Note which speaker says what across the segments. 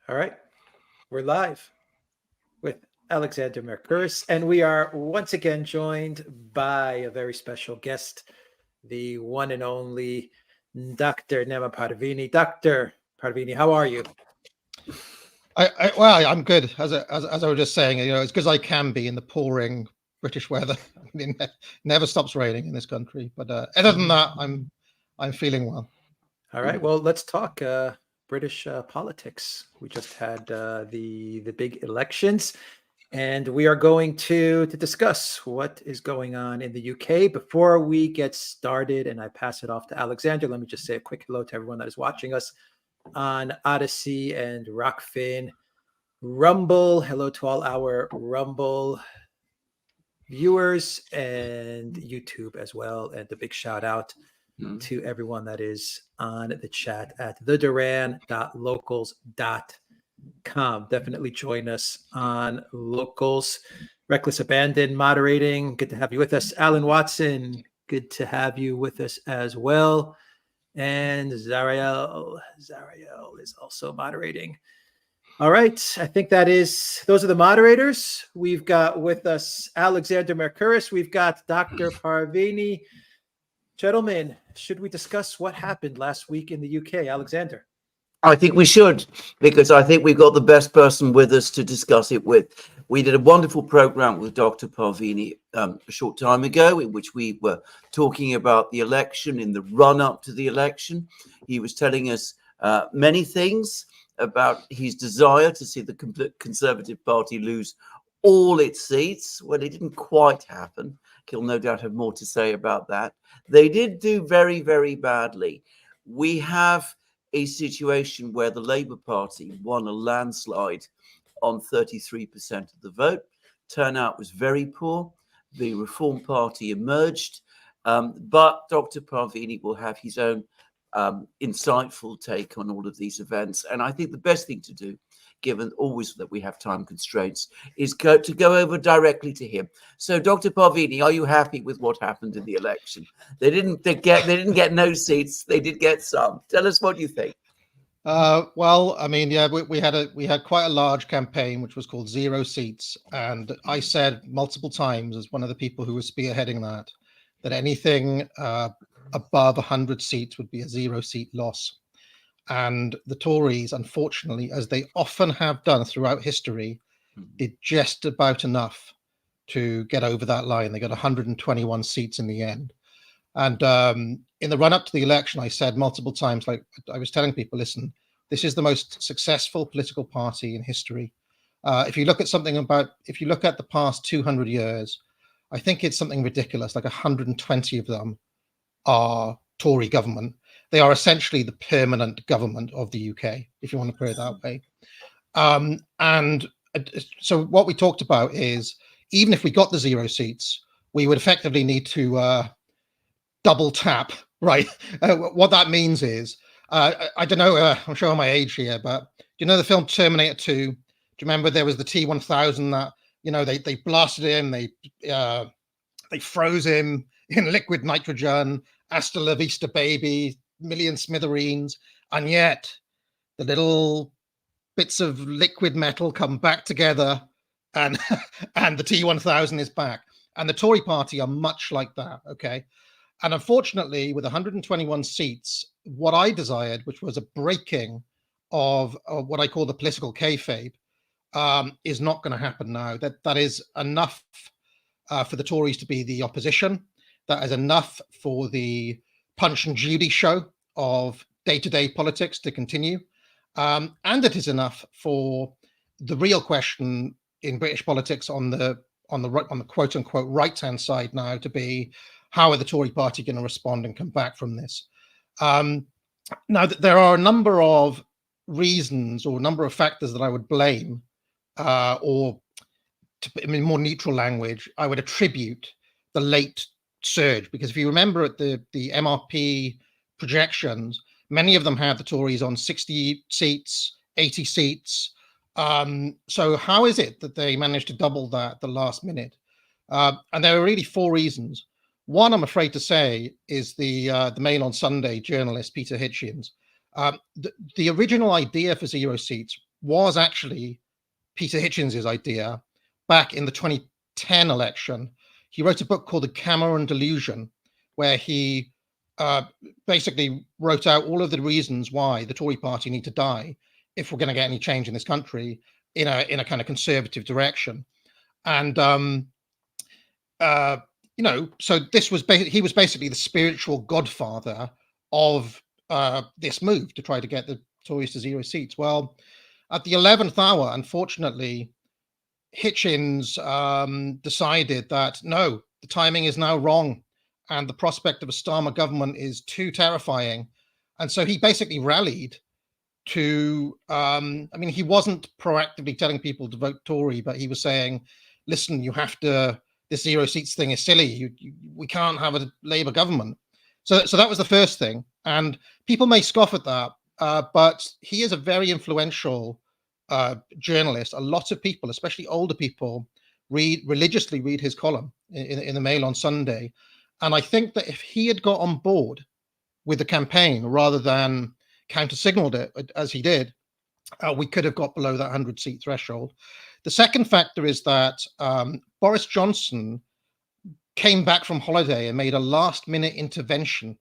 Speaker 1: All right, we're live with Alexander Mercouris, and we are once again joined by a very special guest, the one and only Dr. Neema Parvini. Dr. Parvini, how are you?
Speaker 2: Well, I'm good. As I was just saying, as good as I can be in the pouring British weather. I mean, it never stops raining in this country. But other than that, I'm feeling well.
Speaker 1: All right, well, let's talk British politics. We just had the big elections, and we are going to discuss what is going on in the UK. Before we get started, and I pass it off to Alexander, let me just say a quick hello to everyone that is watching us on Odyssey and Rockfin, Rumble. Hello to all our Rumble viewers and YouTube as well. And a big shout out to everyone that is on the chat at theduran.locals.com. Definitely join us on Locals. Reckless Abandon moderating. Good to have you with us. Alan Watson, good to have you with us as well. And Zariel is also moderating. All right. I think those are the moderators. We've got with us Alexander Mercouris. We've got Dr. Parvini. Gentlemen, should we discuss what happened last week in the UK? Alexander.
Speaker 3: I think we should, because I think we've got the best person with us to discuss it with. We did a wonderful program with Dr. Parvini a short time ago, in which we were talking about the election, in the run-up to the election. He was telling us many things about his desire to see the Conservative Party lose all its seats. Well, it didn't quite happen. He'll no doubt have more to say about that. They did do very, very badly. We have a situation where the Labour Party won a landslide on 33% of the vote. Turnout was very poor. The Reform Party emerged, but Dr. Parvini will have his own insightful take on all of these events. And I think the best thing to do, given always that we have time constraints, is to go over directly to him. So, Dr. Parvini, are you happy with what happened in the election? They didn't get no seats. They did get some. Tell us what you think.
Speaker 2: Well, I mean, yeah, we had quite a large campaign which was called Zero Seats, and I said multiple times, as one of the people who was spearheading that anything above 100 seats would be a zero-seat loss. And the Tories, unfortunately, as they often have done throughout history, did just about enough to get over that line. They got 121 seats in the end. And in the run-up to the election, I said multiple times, like I was telling people, listen, this is the most successful political party in history. If you look at the past 200 years, I think it's something ridiculous, like 120 of them are Tory government. They are essentially the permanent government of the UK, if you want to put it that way. And so what we talked about is, even if we got the zero seats, we would effectively need to double tap, right? What that means is, I don't know, I'm showing my age here, but do you know the film Terminator 2? Do you remember there was the T-1000 that, they blasted him, they froze him in liquid nitrogen, hasta la vista baby, million smithereens, and yet the little bits of liquid metal come back together and and the T-1000 is back. And the Tory party are much like that, okay? And unfortunately, with 121 seats, what I desired, which was a breaking of what I call the political kayfabe, is not going to happen now. That is enough for the Tories to be the opposition. That is enough for the Punch and Judy show of day-to-day politics to continue. And it is enough for the real question in British politics on the quote-unquote right-hand side now to be, how are the Tory party going to respond and come back from this? Now, there are a number of reasons or a number of factors that I would blame, or in more neutral language, I would attribute the late surge. Because if you remember at the MRP projections, many of them had the Tories on 60 seats, 80 seats. So how is it that they managed to double that at the last minute? And there are really four reasons. One, I'm afraid to say, is the Mail on Sunday journalist, Peter Hitchens. The original idea for zero seats was actually Peter Hitchens's idea back in the 2010 election. He wrote a book called The Cameron Delusion, where he basically wrote out all of the reasons why the Tory party need to die if we're going to get any change in this country in a kind of conservative direction. And so this was he was basically the spiritual godfather of this move to try to get the Tories to 0 seats. Well, at the 11th hour, unfortunately, Hitchens decided that no, the timing is now wrong, and the prospect of a Starmer government is too terrifying, and so he basically rallied to. He wasn't proactively telling people to vote Tory, but he was saying, "Listen, you have to. This 0 seats thing is silly. We can't have a Labour government." So that was the first thing, and people may scoff at that, but he is a very influential journalist. A lot of people, especially older people, religiously read his column in the Mail on Sunday, and I think that if he had got on board with the campaign rather than counter-signaled it as he did, we could have got below that 100-seat threshold. The second factor is that Boris Johnson came back from holiday and made a last-minute intervention.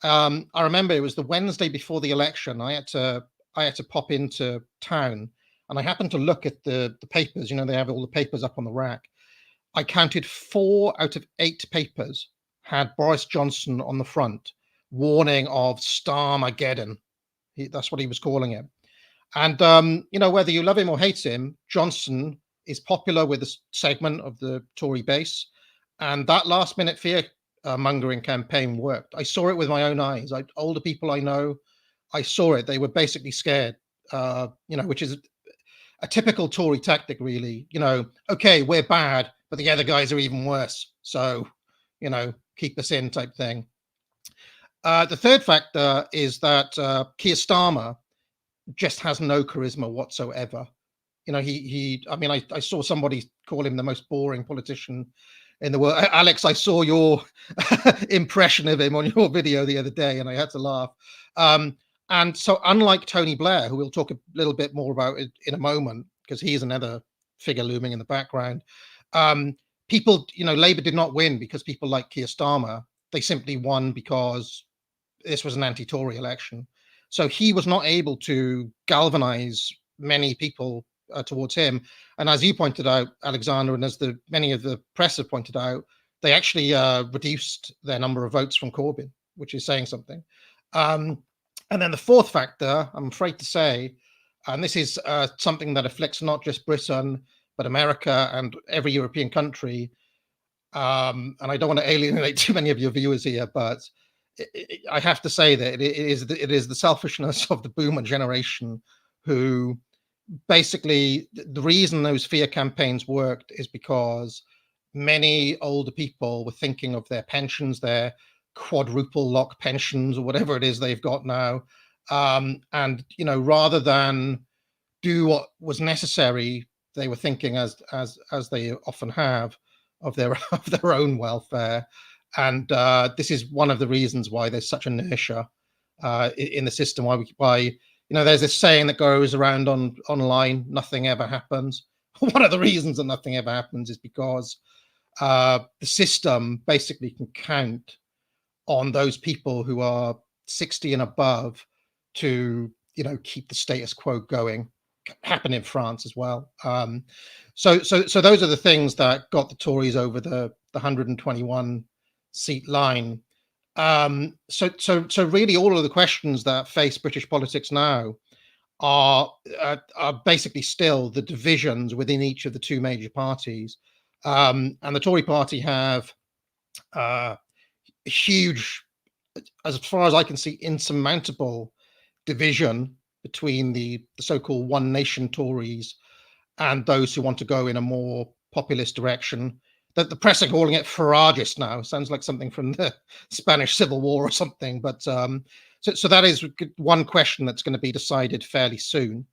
Speaker 2: I remember it was the Wednesday before the election. I had to pop into town, and I happened to look at the papers. They have all the papers up on the rack. I counted 4 out of 8 papers had Boris Johnson on the front, warning of Starmageddon. That's what he was calling it. And, whether you love him or hate him, Johnson is popular with a segment of the Tory base. And that last minute fear mongering campaign worked. I saw it with my own eyes. Older people I know, I saw it. They were basically scared, which is a typical Tory tactic, really. Okay, we're bad, but the other guys are even worse. So, keep us in type thing. The third factor is that Keir Starmer just has no charisma whatsoever. I saw somebody call him the most boring politician in the world. Alex, I saw your impression of him on your video the other day, and I had to laugh. And so, unlike Tony Blair, who we'll talk a little bit more about in a moment, because he is another figure looming in the background, Labour did not win because people like Keir Starmer. They simply won because this was an anti-Tory election. So he was not able to galvanize many people towards him. And as you pointed out, Alexander, and as many of the press have pointed out, they actually reduced their number of votes from Corbyn, which is saying something. And then the fourth factor, I'm afraid to say, and this is something that afflicts not just Britain, but America and every European country. And I don't want to alienate too many of your viewers here, but I have to say that it is the selfishness of the boomer generation who basically, the reason those fear campaigns worked is because many older people were thinking of their pensions, their quadruple lock pensions or whatever it is they've got now. And, rather than do what was necessary, they were thinking, as they often have, of their own welfare. And this is one of the reasons why there's such inertia in the system. Why there's this saying that goes around online: nothing ever happens. One of the reasons that nothing ever happens is because the system basically can count on those people who are 60 and above to keep the status quo going. Happen in France as well. So those are the things that got the Tories over the 121 seat line. So really, all of the questions that face British politics now are basically still the divisions within each of the two major parties. And the Tory party have a huge, as far as I can see, insurmountable division between the so-called One Nation Tories and those who want to go in a more populist direction. That the press are calling it Faragist now. Sounds like something from the Spanish Civil War or something. But so that is one question that's going to be decided fairly soon.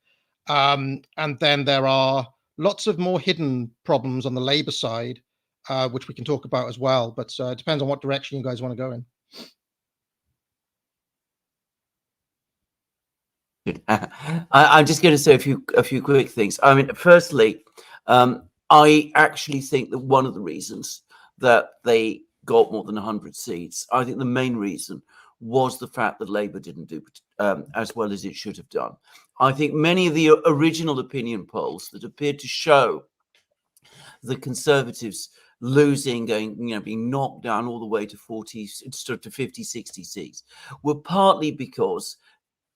Speaker 2: And then there are lots of more hidden problems on the Labour side, which we can talk about as well. But it depends on what direction you guys want to go in.
Speaker 3: I'm just going to say a few quick things. I mean, firstly, I actually think that one of the reasons that they got more than 100 seats, I think the main reason was the fact that Labour didn't do as well as it should have done. I think many of the original opinion polls that appeared to show the Conservatives losing, being knocked down all the way to 40, to 50, 60 seats, were partly because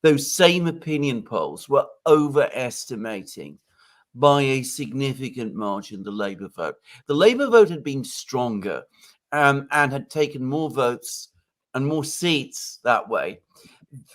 Speaker 3: those same opinion polls were overestimating by a significant margin the Labour vote. The Labour vote had been stronger and had taken more votes and more seats that way.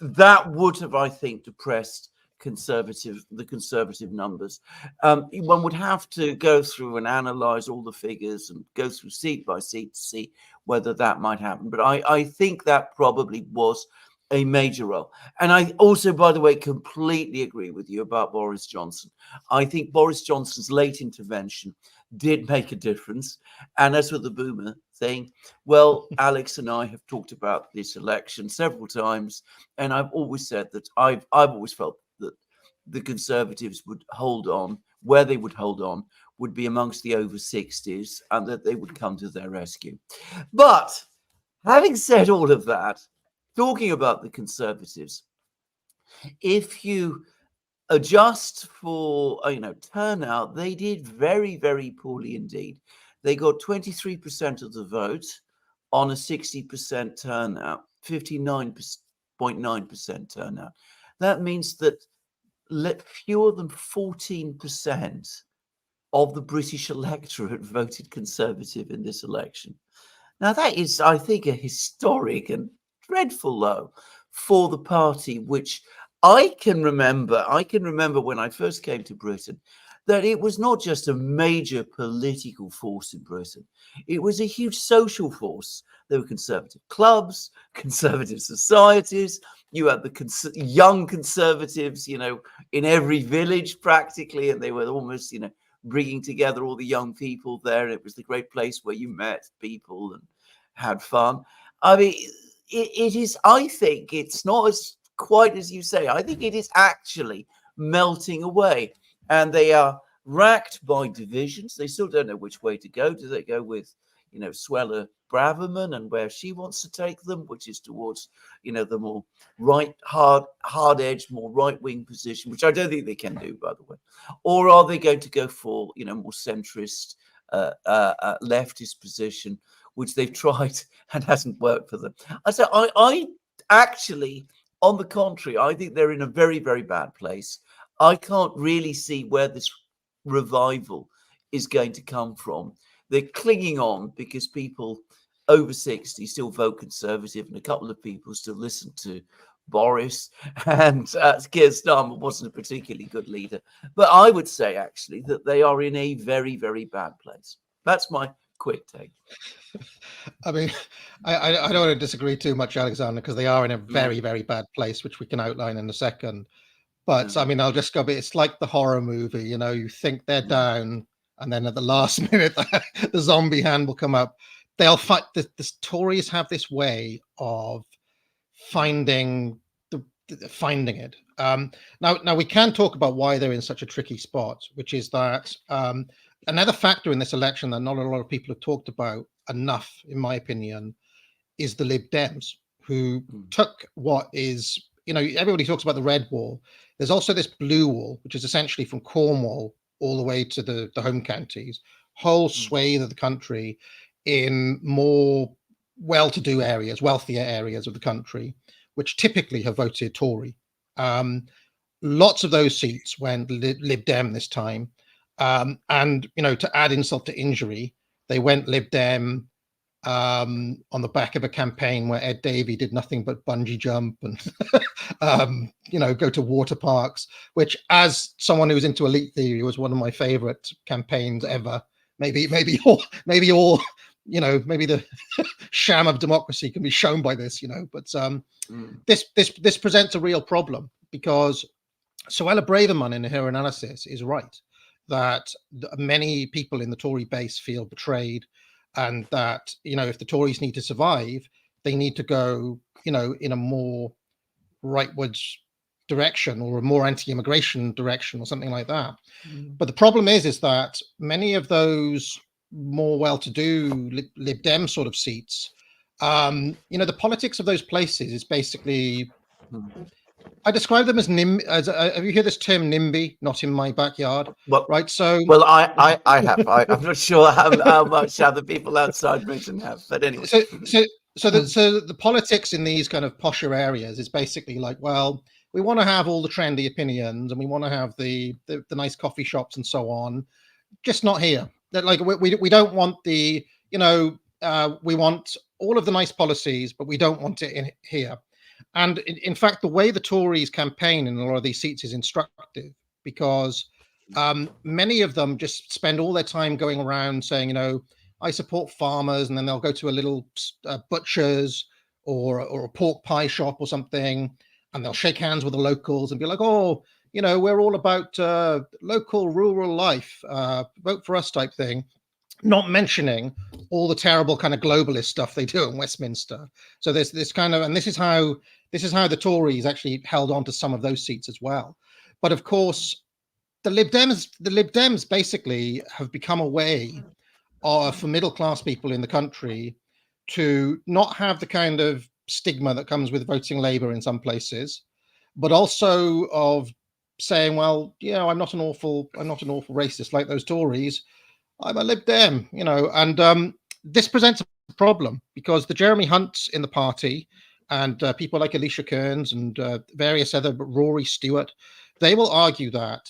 Speaker 3: That would have, I think, depressed the conservative numbers. One would have to go through and analyze all the figures and go through seat by seat to see whether that might happen. But I think that probably was a major role. And I also, by the way, completely agree with you about Boris Johnson. I think Boris Johnson's late intervention did make a difference. And as for the boomer thing, well, Alex and I have talked about this election several times, and I've always said that I've always felt that the Conservatives would hold on. Where they would hold on would be amongst the over 60s, and that they would come to their rescue. But having said all of that, talking about the Conservatives, if you adjust for turnout, they did very, very poorly indeed. They got 23% of the vote on a 60% turnout, 59.9% turnout. That means that fewer than 14% of the British electorate voted Conservative in this election. Now, that is, I think, a historic and dreadful low for the party, which I can remember when I first came to Britain, that it was not just a major political force in Britain. It was a huge social force. There were conservative clubs, conservative societies. You had the young conservatives, in every village practically, and they were almost, bringing together all the young people there. It was the great place where you met people and had fun. I mean, it is, I think it's not as quite as you say. I think it is actually melting away, and they are racked by divisions. They still don't know which way to go. Do they go with, Suella Braverman and where she wants to take them, which is towards, the more hard edge, more right-wing position, which I don't think they can do, by the way. Or are they going to go for, more centrist, leftist position, which they've tried and hasn't worked for them? So I actually, on the contrary, I think they're in a very, very bad place. I can't really see where this revival is going to come from. They're clinging on because people over 60 still vote Conservative, and a couple of people still listen to Boris, and Keir Starmer wasn't a particularly good leader. But I would say, actually, that they are in a very, very bad place. That's my quick take.
Speaker 2: I mean, I don't want to disagree too much, Alexander, because they are in a very, very bad place, which we can outline in a second. But I mean, I'll just go, it's like the horror movie, you think they're down, and then at the last minute, the zombie hand will come up. They'll fight. The Tories have this way of finding it. Now we can talk about why they're in such a tricky spot, which is that another factor in this election that not a lot of people have talked about enough, in my opinion, is the Lib Dems, who took what is, everybody talks about the red wall. There's also this blue wall, which is essentially from Cornwall all the way to the home counties, whole swathe of the country in more well-to-do areas, wealthier areas of the country, which typically have voted Tory. Lots of those seats went Lib Dem this time. And, to add insult to injury, they went Lib Dem on the back of a campaign where Ed Davey did nothing but bungee jump and, go to water parks, which, as someone who's into elite theory, was one of my favorite campaigns ever. Maybe the sham of democracy can be shown by this, but this presents a real problem, because Suella Braverman, in her analysis, is right that many people in the Tory base feel betrayed, and that, if the Tories need to survive, they need to go, in a more rightwards direction, or a more anti-immigration direction, or something like that. But the problem is that many of those more well-to-do Lib Dem sort of seats, the politics of those places is basically, I describe them as have you heard this term NIMBY, not in my backyard?
Speaker 3: Well,
Speaker 2: right. So,
Speaker 3: well, I have. I'm not sure how much other people outside Britain have, but anyway.
Speaker 2: So the politics in these kind of posher areas is basically like, well, we want to have all the trendy opinions, and we want to have the nice coffee shops and so on, just not here. That, like, we don't want the, we want all of the nice policies, but we don't want it in here. And in fact, the way the Tories campaign in a lot of these seats is instructive, because many of them just spend all their time going around saying, I support farmers, and then they'll go to a little butcher's or a pork pie shop or something, and they'll shake hands with the locals and be like, oh, we're all about local rural life, vote for us type thing, not mentioning all the terrible kind of globalist stuff they do in Westminster. So there's this kind of, and this is how the Tories actually held on to some of those seats as well. But of course, the Lib Dems basically have become a way for middle class people in the country to not have the kind of stigma that comes with voting Labour in some places, but also of saying, well, I'm not an awful racist like those Tories. I'm a Lib Dem, and this presents a problem, because the Jeremy Hunts in the party and people like Alicia Kearns and various other, Rory Stewart, they will argue that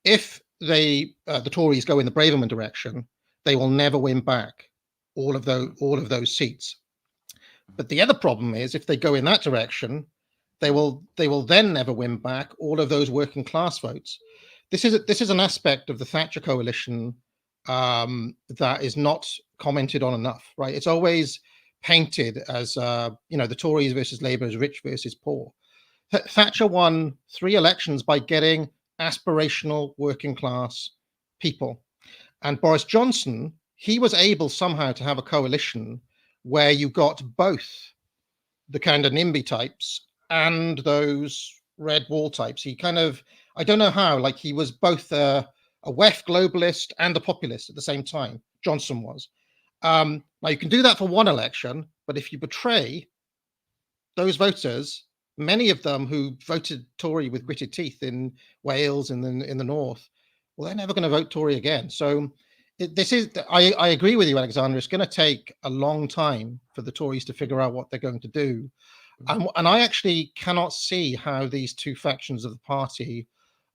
Speaker 2: if the Tories go in the Braverman direction, they will never win back all of those seats. But the other problem is, if they go in that direction, they will then never win back all of those working class votes. This is an aspect of the Thatcher coalition that is not commented on enough, right? It's always painted as the Tories versus Labour as rich versus poor. Thatcher won 3 elections by getting aspirational working class people. And Boris Johnson, he was able somehow to have a coalition where you got both the kind of NIMBY types and those red wall types. He kind of, I don't know how, like, he was both a WEF globalist and a populist at the same time. Johnson was. Now, you can do that for one election, but if you betray those voters, many of them who voted Tory with gritted teeth in Wales and in the north, well, they're never going to vote Tory again. So I agree with you, Alexander. It's going to take a long time for the Tories to figure out what they're going to do. And I actually cannot see how these two factions of the party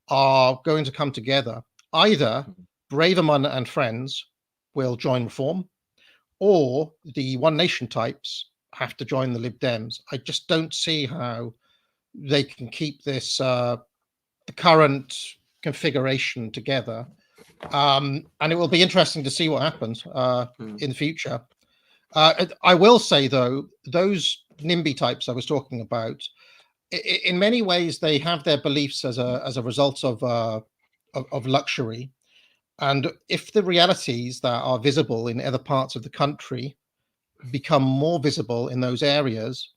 Speaker 2: are going to come together. Either Braverman and friends will join Reform, or the One Nation types have to join the Lib Dems. I just don't see how they can keep this the current configuration together, and it will be interesting to see what happens in the future. I will say, though, those NIMBY types I was talking about, in many ways they have their beliefs as a result of luxury, and if the realities that are visible in other parts of the country become more visible in those areas,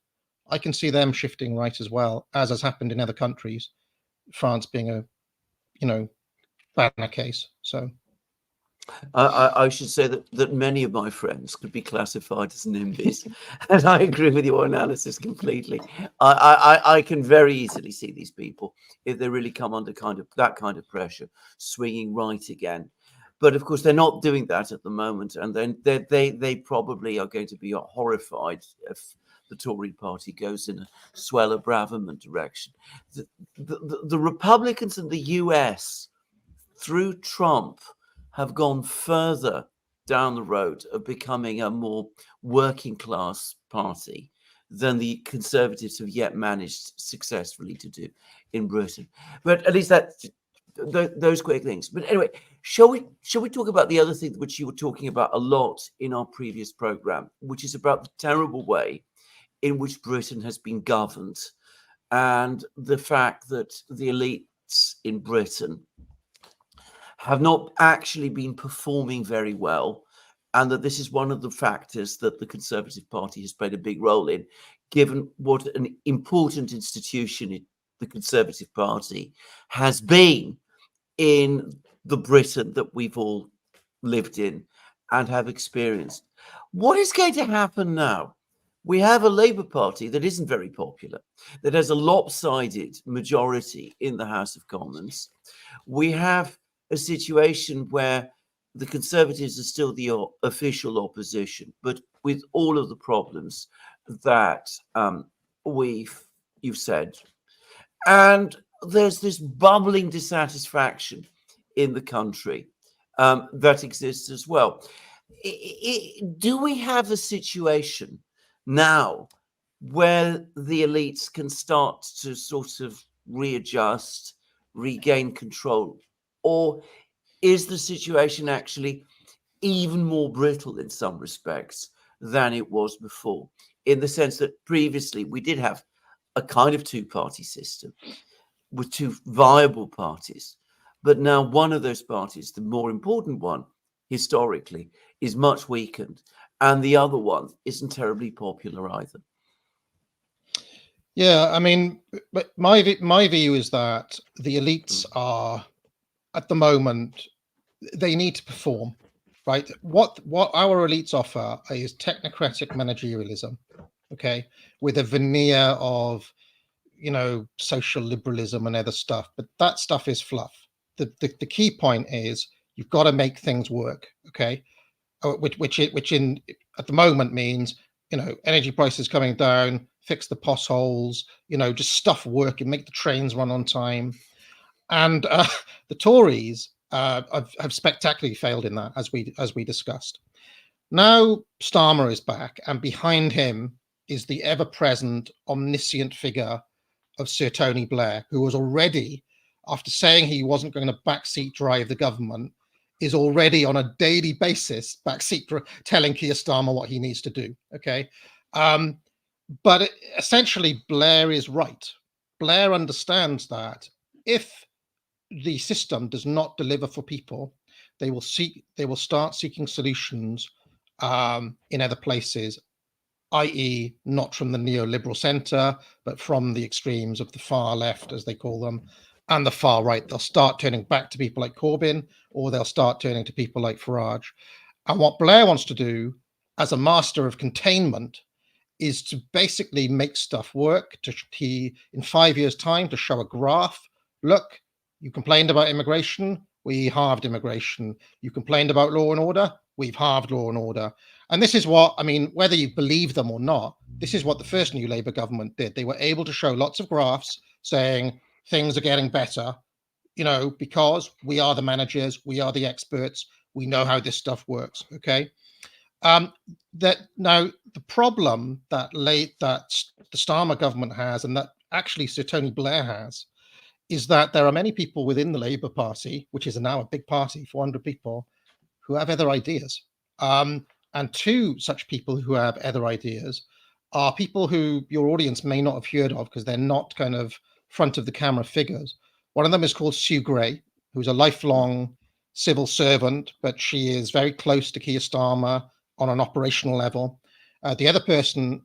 Speaker 2: I can see them shifting right as well, as has happened in other countries, France being a banner case. So
Speaker 3: I should say that many of my friends could be classified as NIMBYs, and I agree with your analysis completely. I can very easily see these people, if they really come under that kind of pressure, swinging right again. But of course, they're not doing that at the moment, and then they probably are going to be horrified if the Tory party goes in a Sweller Braverman direction. The Republicans in the US, through Trump, have gone further down the road of becoming a more working class party than the Conservatives have yet managed successfully to do in Britain. But at least that's those quick things. But anyway, shall we talk about the other thing which you were talking about a lot in our previous program, which is about the terrible way in which Britain has been governed, and the fact that the elites in Britain have not actually been performing very well, and that this is one of the factors that the Conservative Party has played a big role in, given what an important institution the Conservative Party has been in the Britain that we've all lived in and have experienced. What is going to happen now? We have a Labour Party that isn't very popular, that has a lopsided majority in the House of Commons. We have a situation where the Conservatives are still the official opposition, but with all of the problems that you've said. And there's this bubbling dissatisfaction in the country that exists as well. Do we have a situation now where the elites can start to sort of readjust, regain control? Or is the situation actually even more brittle in some respects than it was before? In the sense that previously we did have a kind of two-party system with two viable parties. But now one of those parties, the more important one, historically, is much weakened. And the other one isn't terribly popular either.
Speaker 2: Yeah, I mean, but my view is that the elites are, at the moment, they need to perform, right? What our elites offer is technocratic managerialism, okay, with a veneer of, you know, social liberalism and other stuff, but that stuff is fluff. The key point is you've got to make things work, okay, which in at the moment means, you know, energy prices coming down, fix the potholes, you know, just stuff working, make the trains run on time. And the Tories have spectacularly failed in that, as we discussed. Now Starmer is back, and behind him is the ever-present, omniscient figure of Sir Tony Blair, who was already, after saying he wasn't going to backseat drive the government, is already on a daily basis telling Keir Starmer what he needs to do. Okay, but essentially Blair is right. Blair understands that if the system does not deliver for people, they will start seeking solutions in other places, i.e. not from the neoliberal centre, but from the extremes of the far left, as they call them, and the far right. They'll start turning back to people like Corbyn, or they'll start turning to people like Farage. And what Blair wants to do as a master of containment is to basically make stuff work, in 5 years' time, to show a graph. Look, you complained about immigration, we halved immigration. You complained about law and order, we've halved law and order. And this is what, I mean, whether you believe them or not, this is what the first New Labour government did. They were able to show lots of graphs saying things are getting better, you know, because we are the managers, we are the experts, we know how this stuff works, okay? That now the problem that the Starmer government has, and that actually Sir Tony Blair has, is that there are many people within the Labour Party, which is now a big party, 400 people, who have other ideas. And two such people who have other ideas are people who your audience may not have heard of because they're not kind of front of the camera figures. One of them is called Sue Gray, who's a lifelong civil servant, but she is very close to Keir Starmer on an operational level. The other person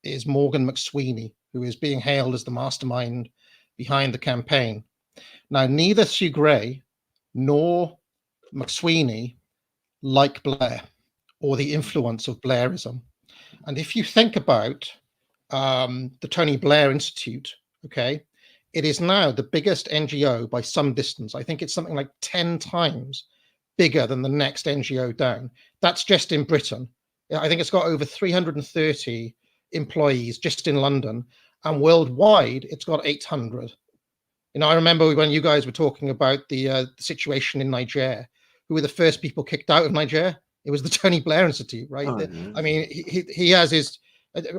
Speaker 2: is Morgan McSweeney, who is being hailed as the mastermind behind the campaign. Now, neither Sue Gray nor McSweeney like Blair or the influence of Blairism. And if you think about the Tony Blair Institute, okay, it is now the biggest NGO by some distance. I think it's something like 10 times bigger than the next NGO down. That's just in Britain. I think it's got over 330 employees just in London, and worldwide it's got 800. You know, I remember when you guys were talking about the situation in Niger, who were the first people kicked out of Niger? It was the Tony Blair Institute, right?
Speaker 3: Oh, yes.
Speaker 2: I mean, he has his.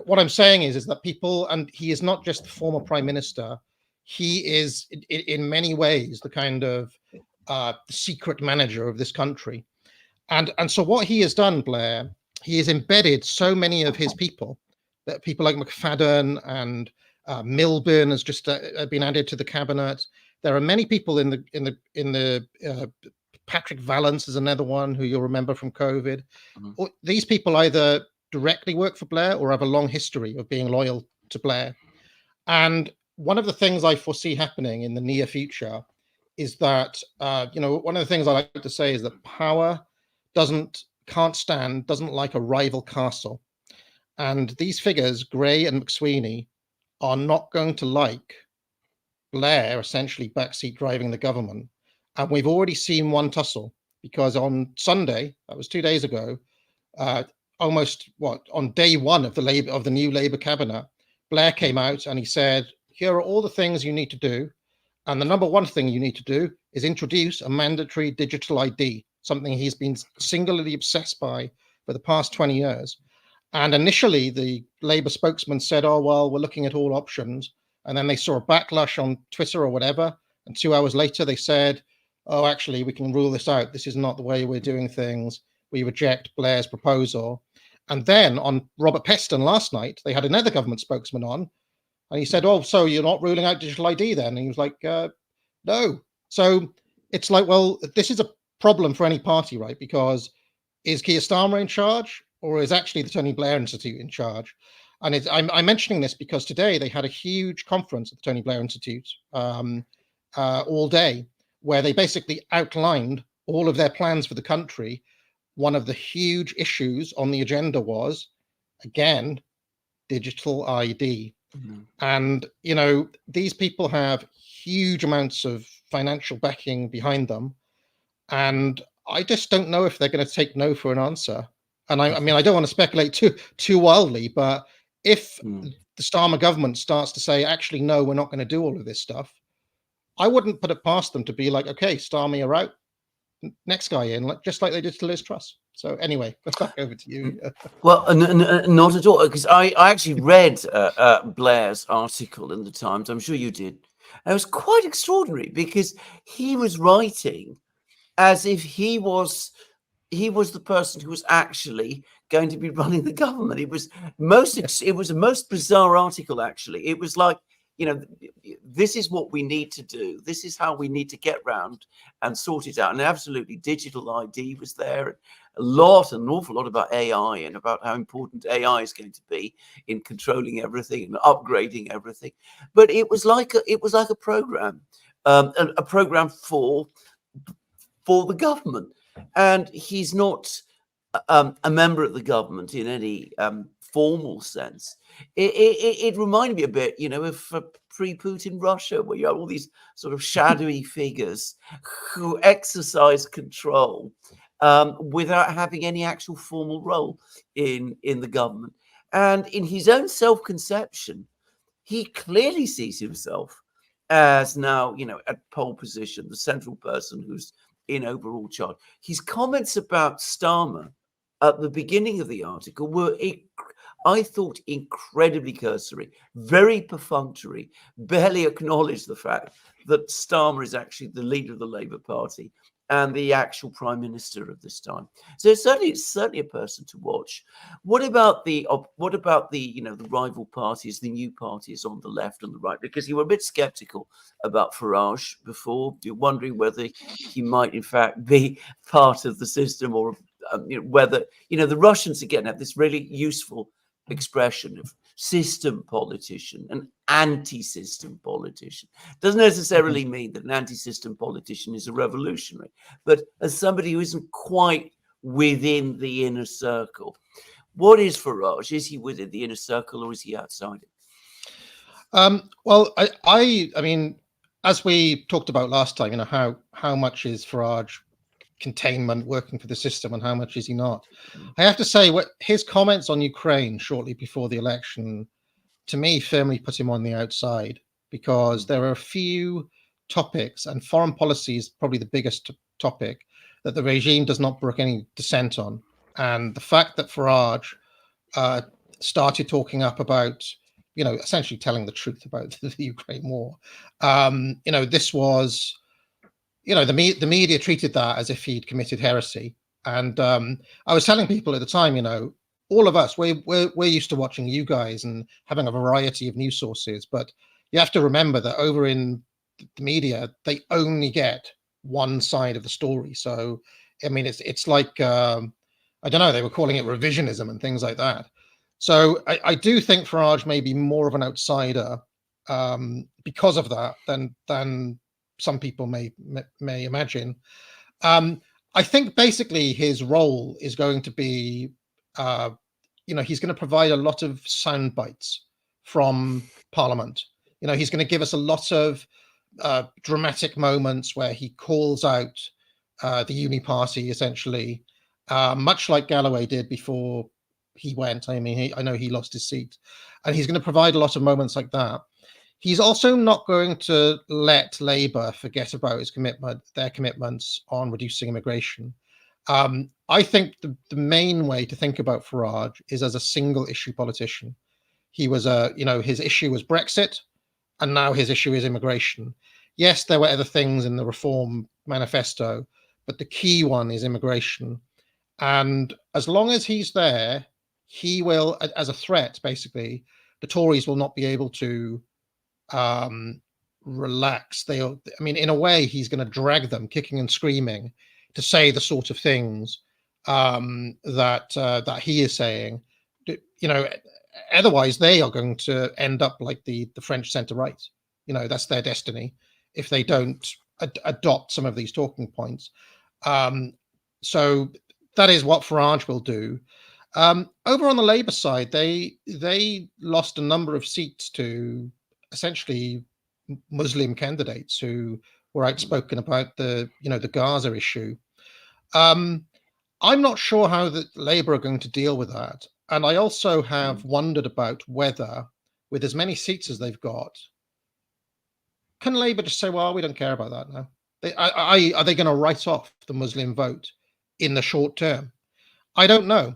Speaker 2: What I'm saying is that people, and he is not just the former prime minister. He is, in many ways, the kind of secret manager of this country, and so what he has done, Blair, he has embedded so many of his people, that people like McFadden and Milburn has just been added to the cabinet. There are many people in the Patrick Vallance is another one who you'll remember from COVID. Mm-hmm. These people either directly work for Blair or have a long history of being loyal to Blair. And one of the things I foresee happening in the near future is that, one of the things I like to say is that power doesn't like a rival castle. And these figures, Gray and McSweeney, are not going to like Blair essentially backseat driving the government. And we've already seen one tussle, because on Sunday, that was 2 days ago, on day one of the new Labour cabinet, Blair came out and he said, here are all the things you need to do. And the number one thing you need to do is introduce a mandatory digital ID, something he's been singularly obsessed by for the past 20 years. And initially, the Labour spokesman said, oh, well, we're looking at all options. And then they saw a backlash on Twitter or whatever. And 2 hours later, they said, oh, actually, we can rule this out. This is not the way we're doing things. We reject Blair's proposal. And then on Robert Peston last night, they had another government spokesman on. And he said, oh, so you're not ruling out digital ID then? And he was like, no. So it's like, well, this is a problem for any party, right? Because is Keir Starmer in charge, or is actually the Tony Blair Institute in charge? And I'm mentioning this because today they had a huge conference at the Tony Blair Institute all day, where they basically outlined all of their plans for the country. One of the huge issues on the agenda was, again, digital ID. Mm-hmm. And, these people have huge amounts of financial backing behind them. And I just don't know if they're going to take no for an answer. And I mean, I don't want to speculate too wildly, but if the Starmer government starts to say, actually, no, we're not going to do all of this stuff, I wouldn't put it past them to be like, okay, Starmer, you're out. Next guy in, just like they did to Liz Truss. So anyway, back over to you.
Speaker 3: Well, not at all, because I actually read Blair's article in the Times. I'm sure you did. And it was quite extraordinary, because he was writing as if he was the person who was actually going to be running the government. It was a most bizarre article, actually. It was like, this is what we need to do. This is how we need to get round and sort it out. And absolutely, digital ID was there. An awful lot about AI and about how important AI is going to be in controlling everything and upgrading everything. But it was like a program, a program for the government. And he's not a member of the government in any formal sense. It reminded me a bit, of pre-Putin Russia, where you have all these sort of shadowy figures who exercise control without having any actual formal role in the government. And in his own self-conception, he clearly sees himself as now, at pole position, the central person who's in overall charge. His comments about Starmer at the beginning of the article were, I thought, incredibly cursory, very perfunctory, barely acknowledged the fact that Starmer is actually the leader of the Labour Party and the actual prime minister of this time. So it's certainly a person to watch. What about the the rival parties, the new parties on the left and the right? Because you were a bit skeptical about Farage before. You're wondering whether he might in fact be part of the system, or whether the Russians again have this really useful expression of system politician, an anti-system politician. Doesn't necessarily mean that an anti-system politician is a revolutionary, but as somebody who isn't quite within the inner circle. What is Farage? Is he within the inner circle, or is he outside it?
Speaker 2: Well, I mean, as we talked about last time, how much is Farage containment working for the system and how much is he not? I have to say, what his comments on Ukraine shortly before the election, to me, firmly put him on the outside, because there are a few topics, and foreign policy is probably the biggest topic, that the regime does not brook any dissent on. And the fact that Farage started talking up about, essentially telling the truth about the Ukraine war, this was, the media treated that as if he'd committed heresy. And I was telling people at the time, all of us, we're used to watching you guys and having a variety of news sources, but you have to remember that over in the media, they only get one side of the story. So, I mean, it's like, I don't know, they were calling it revisionism and things like that. So I do think Farage may be more of an outsider because of that than some people may imagine. I think basically his role is going to be, he's going to provide a lot of sound bites from Parliament. He's going to give us a lot of dramatic moments where he calls out the Uni Party, essentially, much like Galloway did before he went. I mean, I know he lost his seat, and he's going to provide a lot of moments like that. He's also not going to let Labour forget about their commitments on reducing immigration. I think the main way to think about Farage is as a single issue politician. He was his issue was Brexit, and now his issue is immigration. Yes, there were other things in the Reform manifesto, but the key one is immigration. And as long as he's there, he will, as a threat, basically, the Tories will not be able to relax. In a way, he's going to drag them kicking and screaming to say the sort of things that he is saying. Otherwise they are going to end up like the French centre-right. That's their destiny if they don't adopt some of these talking points. So that is what Farage will do. Over on the Labour side, they lost a number of seats to essentially Muslim candidates who were outspoken about the Gaza issue. I'm not sure how the Labour are going to deal with that. And I also have wondered about whether, with as many seats as they've got, can Labour just say, well, we don't care about that now? Are they going to write off the Muslim vote in the short term? I don't know.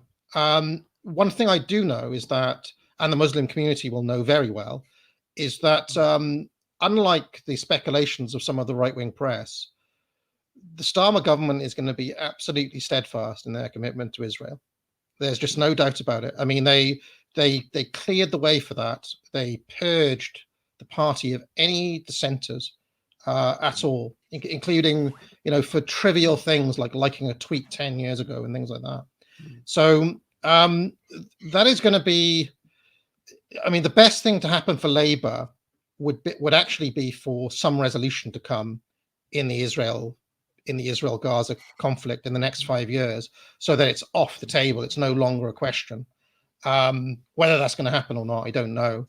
Speaker 2: One thing I do know is that, and the Muslim community will know very well, is that unlike the speculations of some of the right-wing press, the Starmer government is going to be absolutely steadfast in their commitment to Israel. There's just no doubt about it. I mean, they cleared the way for that. They purged the party of any dissenters at all, including, for trivial things like liking a tweet 10 years ago and things like that. So that is going to be, the best thing to happen for Labour would actually be for some resolution to come in the Israel-Gaza conflict in the next 5 years, so that it's off the table. It's no longer a question. Whether that's going to happen or not, I don't know.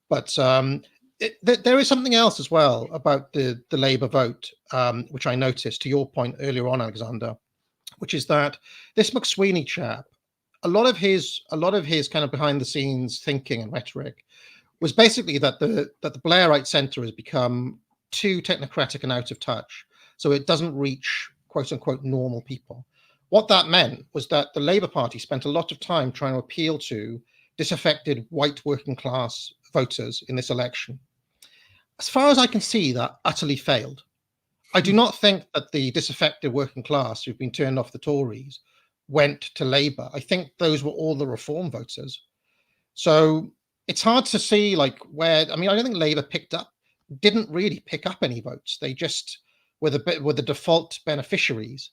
Speaker 2: But there is something else as well about the Labour vote, which I noticed, to your point earlier on, Alexander, which is that this McSweeney chap, a lot of his kind of behind the scenes thinking and rhetoric was basically that the Blairite centre has become too technocratic and out of touch, so it doesn't reach quote unquote normal people. What that meant was that the Labour Party spent a lot of time trying to appeal to disaffected white working class voters in this election. As far as I can see, that utterly failed. I do not think that the disaffected working class who've been turned off the Tories went to Labour. I think those were all the Reform voters. So it's hard to see where, I don't think Labour didn't really pick up any votes. They just were the default beneficiaries.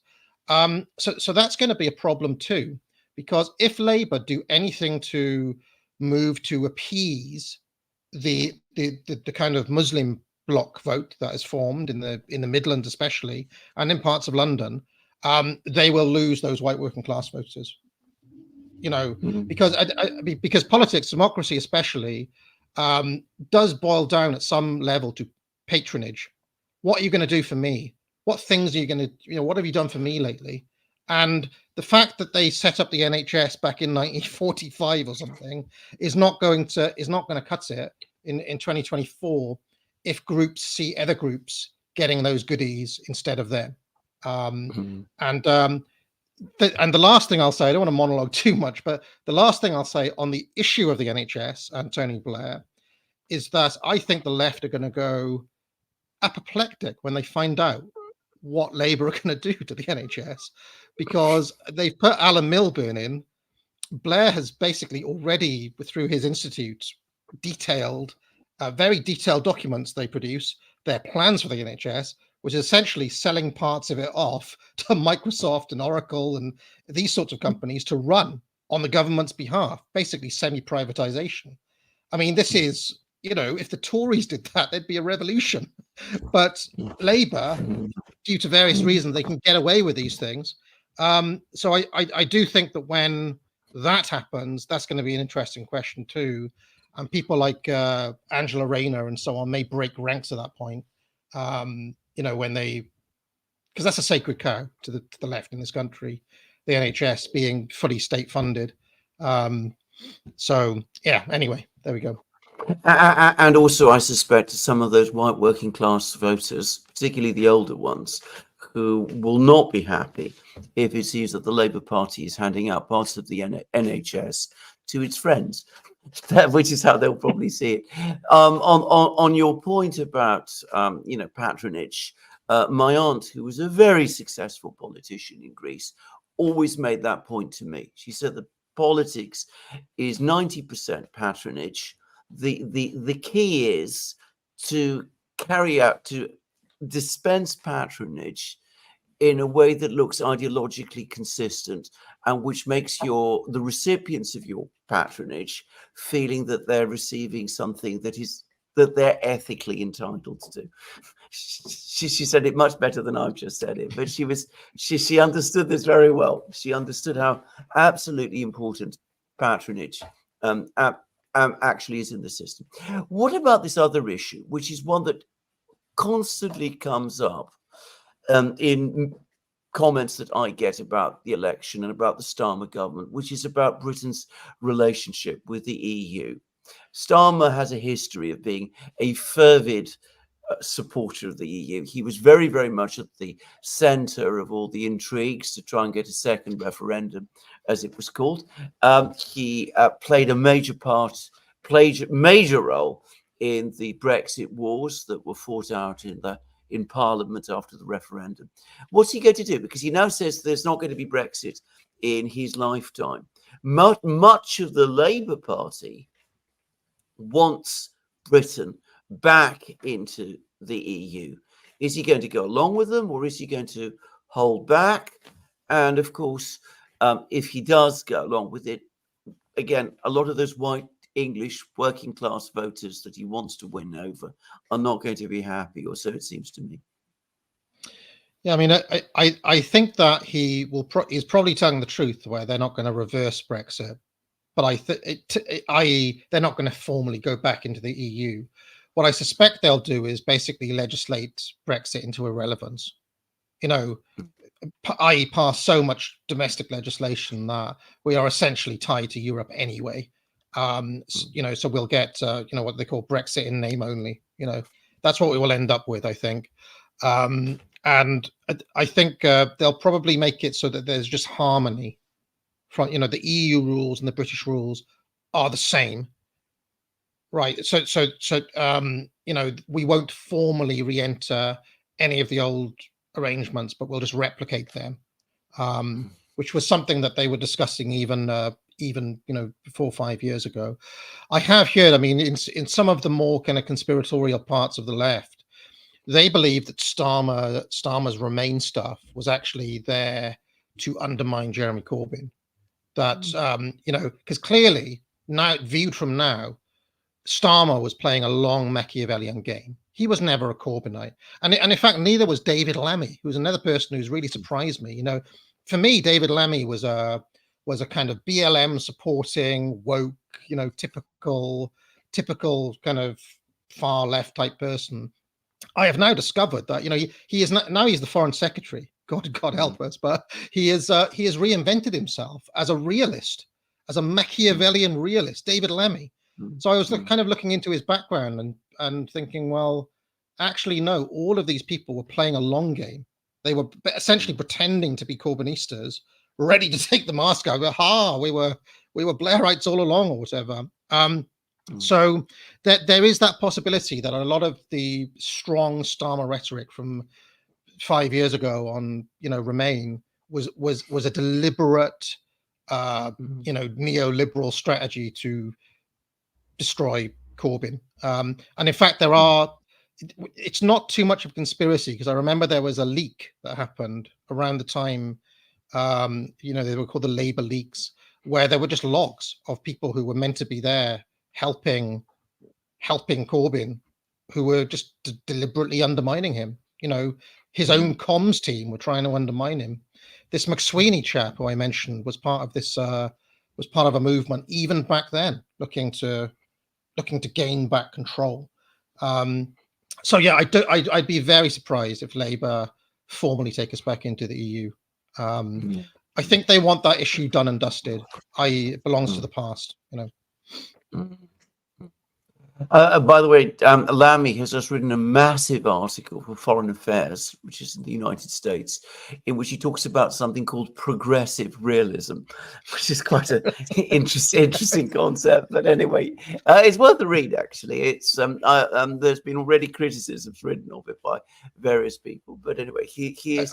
Speaker 2: So that's going to be a problem too, because if Labour do anything to move to appease the kind of Muslim bloc vote that is formed in the Midlands especially, and in parts of London, they will lose those white working class voters. Because politics, democracy especially, does boil down at some level to patronage. What are you going to do for me? What things are you going to, what have you done for me lately? And the fact that they set up the NHS back in 1945 or something is not going to cut it in 2024 if groups see other groups getting those goodies instead of them. And the last thing I'll say, I don't want to monologue too much, but the last thing I'll say on the issue of the NHS and Tony Blair is that I think the left are going to go apoplectic when they find out what Labour are going to do to the NHS, because they've put Alan Milburn in. Blair has basically already, through his institute, detailed, very detailed documents they produce, their plans for the NHS, which is essentially selling parts of it off to Microsoft and Oracle and these sorts of companies to run on the government's behalf, basically semi-privatization. This is if the Tories did that, there'd be a revolution. But Labour, due to various reasons, they can get away with these things. So I do think that when that happens, that's going to be an interesting question too. And people like Angela Rayner and so on may break ranks at that point. When they, because that's a sacred cow to the left in this country, the NHS being fully state funded. So yeah, anyway, there we go.
Speaker 3: And also, I suspect some of those white working class voters, particularly the older ones, who will not be happy if it sees that the Labour Party is handing out parts of the NHS to its friends, which is how they'll probably see it. On your point about patronage, my aunt, who was a very successful politician in Greece, always made that point to me. She said that politics is 90% patronage. The key is to dispense patronage in a way that looks ideologically consistent and which makes the recipients of your patronage feeling that they're receiving something that they're ethically entitled to. She said it much better than I've just said it, but she understood this very well. She understood how absolutely important patronage actually is in the system. What about this other issue, which is one that constantly comes up in comments that I get about the election and about the Starmer government, which is about Britain's relationship with the EU. Starmer has a history of being a fervid supporter of the EU. He was very, very much at the center of all the intrigues to try and get a second referendum, as it was called. He played a major role in the Brexit wars that were fought out in Parliament after the referendum. What's he going to do? Because he now says there's not going to be Brexit in his lifetime. Much of the Labour Party wants Britain back into the EU. Is he going to go along with them, or is he going to hold back? And of course, if he does go along with it, again, a lot of those white English working class voters that he wants to win over are not going to be happy, or so it seems to me.
Speaker 2: Yeah, I mean, I think that he's probably telling the truth, where they're not going to reverse Brexit, but they're not going to formally go back into the EU. What I suspect they'll do is basically legislate Brexit into irrelevance, i.e. pass so much domestic legislation that we are essentially tied to Europe anyway. So we'll get, what they call Brexit in name only. That's what we will end up with, I think. And I think they'll probably make it so that there's just harmony from, the EU rules and the British rules are the same. Right. So we won't formally re-enter any of the old arrangements, but we'll just replicate them, which was something that they were discussing even 4 or 5 years ago. I have heard, I mean, in some of the more kind of conspiratorial parts of the left, they believe that Starmer's Remain stuff was actually there to undermine Jeremy Corbyn. That because clearly, now viewed from now, Starmer was playing a long Machiavellian game. He was never a Corbynite, and in fact, neither was David Lammy, who's another person who's really surprised me. For me, David Lammy was a kind of BLM supporting, woke, typical kind of far left type person. I have now discovered that he is now he's the foreign secretary. God help us, but he has reinvented himself as a realist, as a Machiavellian realist, David Lammy. So I was kind of looking into his background and thinking, well, actually, no, all of these people were playing a long game. They were essentially pretending to be Corbynistas, ready to take the mask out. We were Blairites all along, or whatever. So there is that possibility that a lot of the strong Starmer rhetoric from 5 years ago on Remain was a deliberate neoliberal strategy to destroy Corbyn. And in fact, it's not too much of a conspiracy, because I remember there was a leak that happened around the time, they were called the Labour leaks, where there were just logs of people who were meant to be there helping helping Corbyn, who were just deliberately undermining him. You know, his own comms team were trying to undermine him. This McSweeney chap, who I mentioned, was part of this. Was part of a movement even back then, looking to gain back control. So yeah, I'd be very surprised if Labour formally take us back into the EU. I think they want that issue done and dusted. It belongs to the past, you know.
Speaker 3: By the way, Lamy has just written a massive article for Foreign Affairs, which is in the United States, in which he talks about something called progressive realism, which is quite an interesting concept. But anyway, it's worth a read, actually. It's there's been already criticisms written of it by various people. But anyway, he is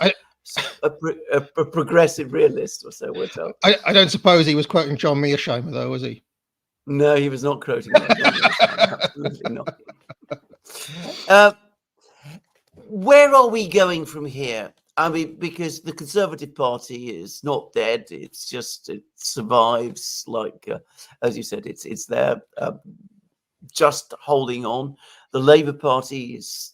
Speaker 3: a progressive realist, or so we're told.
Speaker 2: I don't suppose he was quoting John Mearsheimer, though, was he?
Speaker 3: No, he was not quoting that. Absolutely not. Where are we going from here? I mean, because the Conservative Party is not dead. It's just, it survives, like, as you said, it's there, just holding on. The Labour Party is,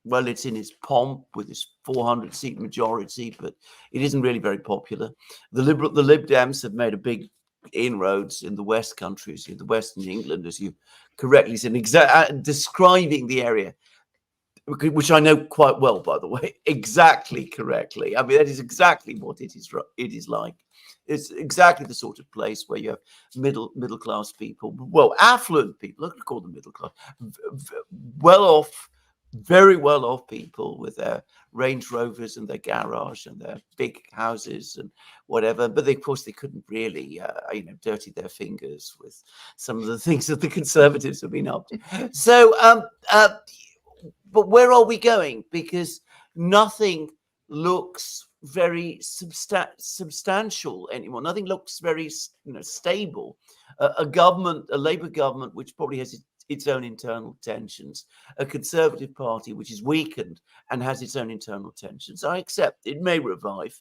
Speaker 3: well, it's in its pomp with its 400-seat majority, but it isn't really very popular. The Lib Dems have made a big inroads in the West countries, in the Western England, as you correctly said, describing the area, which I know quite well, by the way, exactly correctly. I mean, that is exactly what it is like. It's exactly the sort of place where you have middle class people, well, affluent people, I could call them middle class, well off, very well off people with their Range Rovers and their garage and their big houses and whatever. But of course, they couldn't really, dirty their fingers with some of the things that the Conservatives have been up to. So, but where are we going? Because nothing looks very substantial anymore. Nothing looks very, stable. A Labour government, which probably has its own internal tensions, a Conservative Party which is weakened and has its own internal tensions. I accept it may revive.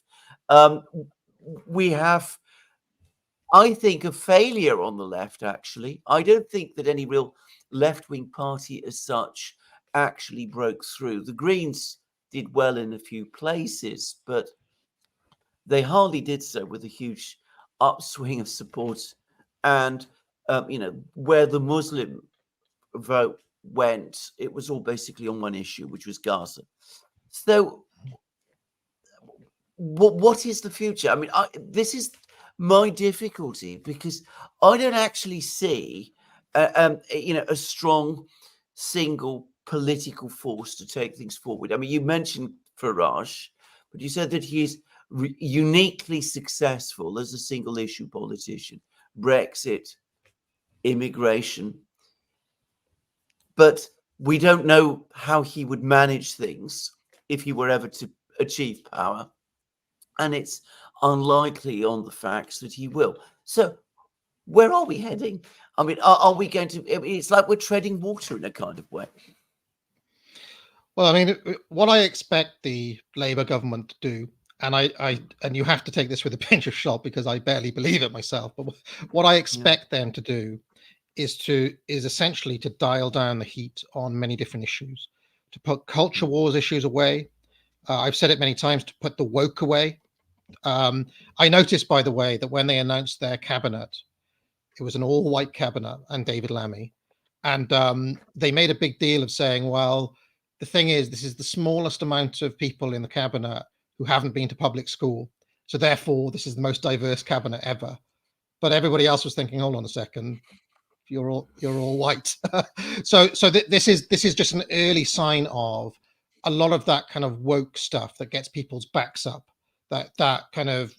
Speaker 3: We have, I think, a failure on the left, actually. I don't think that any real left-wing party as such actually broke through. The Greens did well in a few places, but they hardly did so with a huge upswing of support. And, where the Muslim vote went, it was all basically on one issue, which was Gaza. So what is the future? I mean, this is my difficulty, because I don't actually see a strong single political force to take things forward. I mean, you mentioned Farage, but you said that he is uniquely successful as a single issue politician. Brexit, immigration. But we don't know how he would manage things if he were ever to achieve power. And it's unlikely on the facts that he will. So where are we heading? I mean, are we going to, it's like we're treading water in a kind of way.
Speaker 2: Well, I mean, what I expect the Labour government to do, and you have to take this with a pinch of salt because I barely believe it myself, but what I expect them to do is essentially to dial down the heat on many different issues, to put culture wars issues away. I've said it many times, to put the woke away. I noticed, by the way, that when they announced their cabinet, it was an all-white cabinet and David Lammy, and they made a big deal of saying, well, the thing is, this is the smallest amount of people in the cabinet who haven't been to public school, so therefore this is the most diverse cabinet ever. But everybody else was thinking, hold on a second, you're all white. so this is just an early sign of a lot of that kind of woke stuff that gets people's backs up, that kind of,